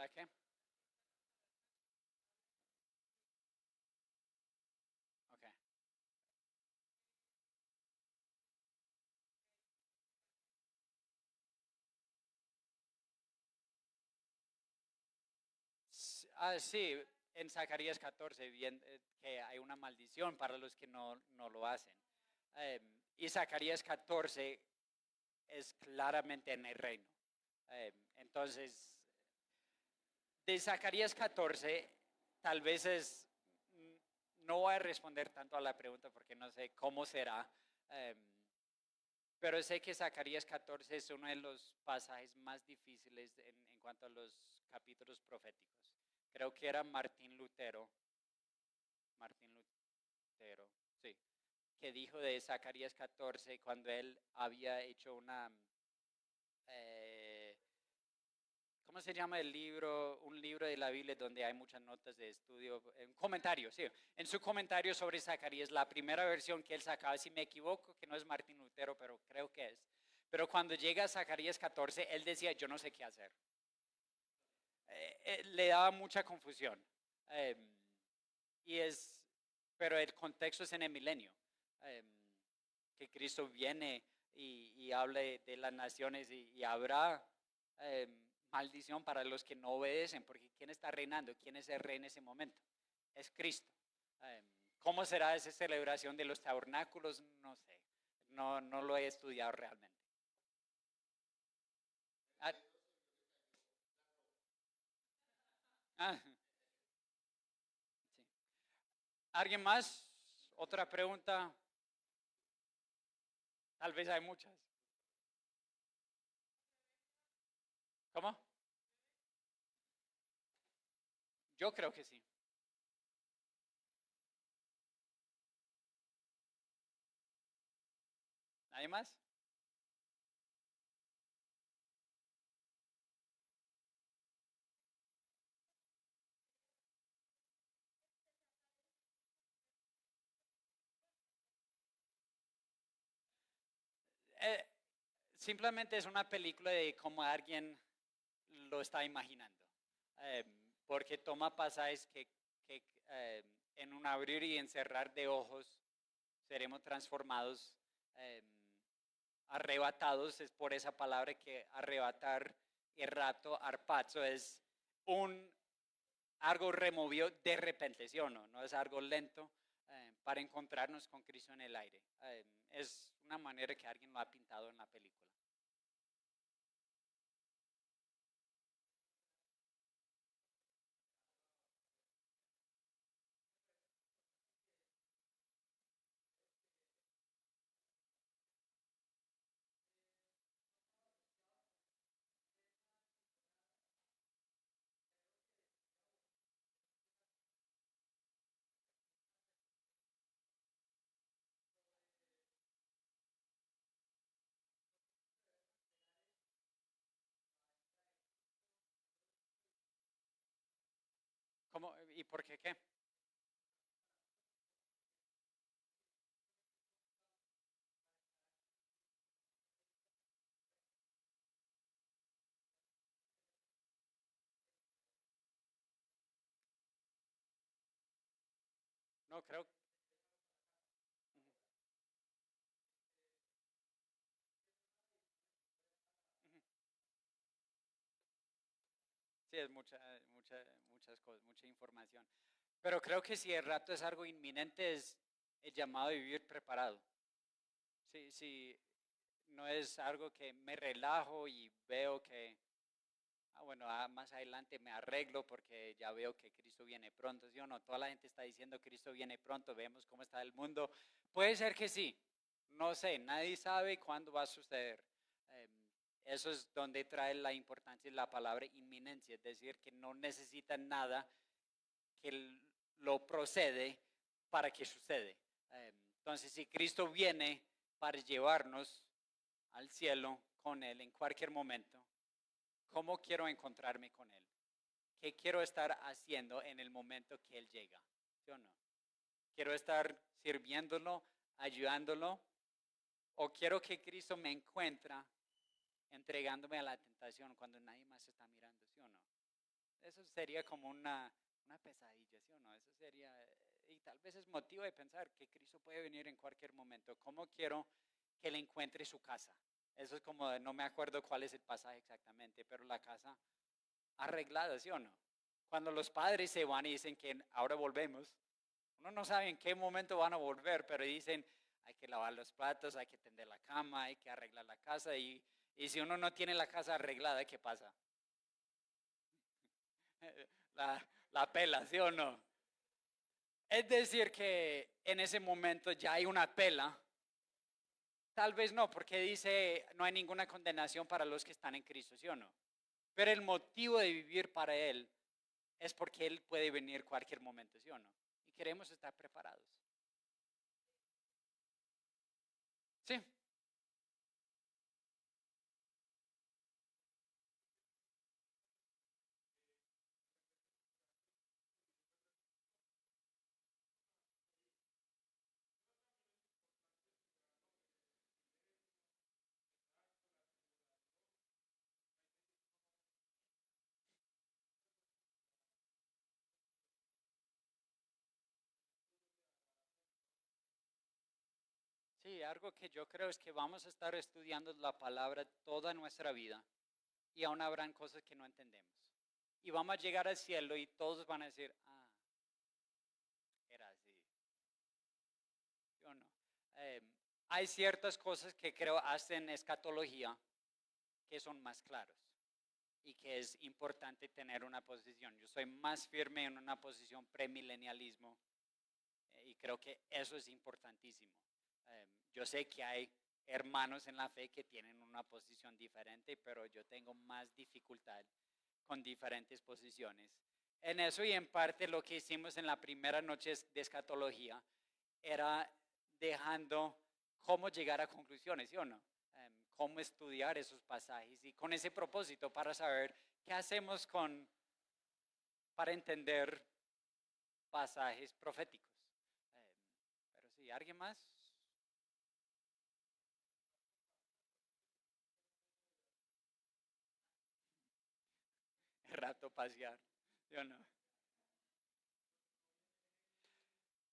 ¿La qué? Ok. Sí, en Zacarías 14, bien, que hay una maldición para los que no lo hacen. Y Zacarías 14 es claramente en el reino. Entonces, de Zacarías 14, tal vez no voy a responder tanto a la pregunta porque no sé cómo será, eh, pero sé que Zacarías 14 es uno de los pasajes más difíciles en cuanto a los capítulos proféticos. Creo que era Martín Lutero, sí, que dijo de Zacarías 14 cuando él había hecho una, eh, ¿cómo se llama el libro? Un libro de la Biblia donde hay muchas notas de estudio, un comentario, sí. En su comentario sobre Zacarías, la primera versión que él sacaba, si me equivoco, que no es Martín Lutero, pero creo que es. Pero cuando llega a Zacarías 14, él decía, yo no sé qué hacer. Le daba mucha confusión. Eh, y es, pero el contexto es en el milenio. Eh, que Cristo viene y hable de las naciones y habrá eh, maldición para los que no obedecen, porque ¿quién está reinando? ¿Quién es el rey en ese momento? Es Cristo. Eh, ¿Cómo será esa celebración de los tabernáculos? No sé, no lo he estudiado realmente. Ah, ah, sí. ¿Alguien más? ¿Otra pregunta? Tal vez hay muchas. ¿Cómo? Yo creo que sí. ¿Nadie más? Eh, Simplemente es una película de cómo alguien lo está imaginando. Eh, Porque toma pasajes que en un abrir y encerrar de ojos seremos transformados, eh, arrebatados, es por esa palabra que arrebatar y rato, arpazo, es un algo removido de repente, ¿sí o no? No es algo lento para encontrarnos con Cristo en el aire. Es una manera que alguien lo ha pintado en la película. ¿Cómo, ¿Y por qué qué? No, creo. Sí, es muchas cosas, mucha información. Pero creo que si el rato es algo inminente, es el llamado a vivir preparado. Si no es algo que me relajo y veo que, bueno, más adelante me arreglo porque ya veo que Cristo viene pronto. ¿Sí o no? Toda la gente está diciendo Cristo viene pronto, vemos cómo está el mundo. Puede ser que sí, no sé, nadie sabe cuándo va a suceder. Eh, Eso es donde trae la importancia de la palabra inminencia, es decir, que no necesitan nada que lo procede para que sucede. Entonces, si Cristo viene para llevarnos al cielo con Él en cualquier momento, ¿cómo quiero encontrarme con Él? ¿Qué quiero estar haciendo en el momento que Él llega? ¿Sí o no? ¿Quiero estar sirviéndolo, ayudándolo? ¿O quiero que Cristo me encuentre entregándome a la tentación cuando nadie más está mirando? ¿Sí o no? eso sería como una pesadilla, ¿sí o no? Eso sería, y tal vez es motivo de pensar que Cristo puede venir en cualquier momento. ¿Cómo quiero que Él encuentre su casa? Eso es como, no me acuerdo cuál es el pasaje exactamente, pero la casa arreglada, ¿sí o no? Cuando los padres se van y dicen que ahora volvemos, uno no sabe en qué momento van a volver, pero dicen, hay que lavar los platos, hay que tender la cama, hay que arreglar la casa, y si uno no tiene la casa arreglada, ¿qué pasa? La pela, ¿sí o no? Es decir, que en ese momento ya hay una pela. Tal vez no, porque dice no hay ninguna condenación para los que están en Cristo, ¿sí o no? Pero el motivo de vivir para Él es porque Él puede venir cualquier momento, ¿sí o no? Y queremos estar preparados. Sí, sí, algo que yo creo es que vamos a estar estudiando la palabra toda nuestra vida y aún habrán cosas que no entendemos. Y vamos a llegar al cielo y todos van a decir, era así, ¿sí o no? Eh, Hay ciertas cosas que creo hacen escatología que son más claros y que es importante tener una posición. Yo soy más firme en una posición premilenialismo y creo que eso es importantísimo. Yo sé que hay hermanos en la fe que tienen una posición diferente, pero yo tengo más dificultad con diferentes posiciones. En eso y en parte lo que hicimos en la primera noche de escatología era dejando cómo llegar a conclusiones, ¿sí o no? Cómo estudiar esos pasajes y con ese propósito para saber qué hacemos para entender pasajes proféticos. Pero sí, ¿alguien más? El rato pasear, ¿sí o no?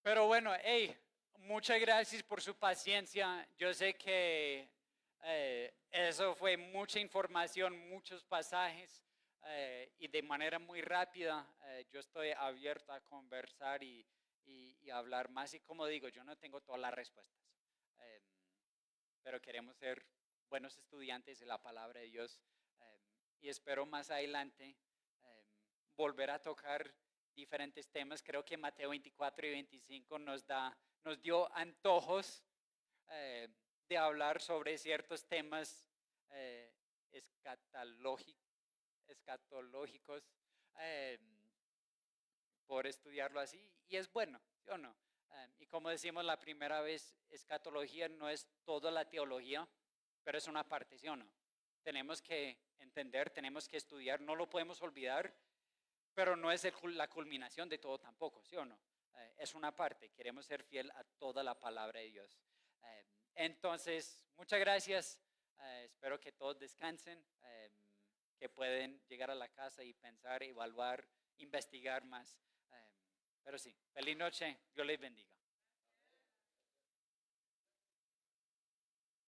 Pero bueno, hey, muchas gracias por su paciencia. Yo sé que eso fue mucha información, muchos pasajes y de manera muy rápida. Yo estoy abierto a conversar y hablar más. Y como digo, yo no tengo todas las respuestas, eh, pero queremos ser buenos estudiantes de la palabra de Dios y espero más adelante eh, volver a tocar diferentes temas. Creo que Mateo 24 y 25 nos dio antojos eh, de hablar sobre ciertos temas eh, escatológicos eh, por estudiarlo así. Y es bueno, ¿sí o no? Y como decimos la primera vez, escatología no es toda la teología, pero es una parte, ¿sí o no? Tenemos que entender, tenemos que estudiar, no lo podemos olvidar, pero no es la culminación de todo tampoco, ¿sí o no? Es una parte, queremos ser fiel a toda la palabra de Dios. Eh, entonces, muchas gracias, espero que todos descansen, que pueden llegar a la casa y pensar, evaluar, investigar más. Pero sí, feliz noche, Dios les bendiga.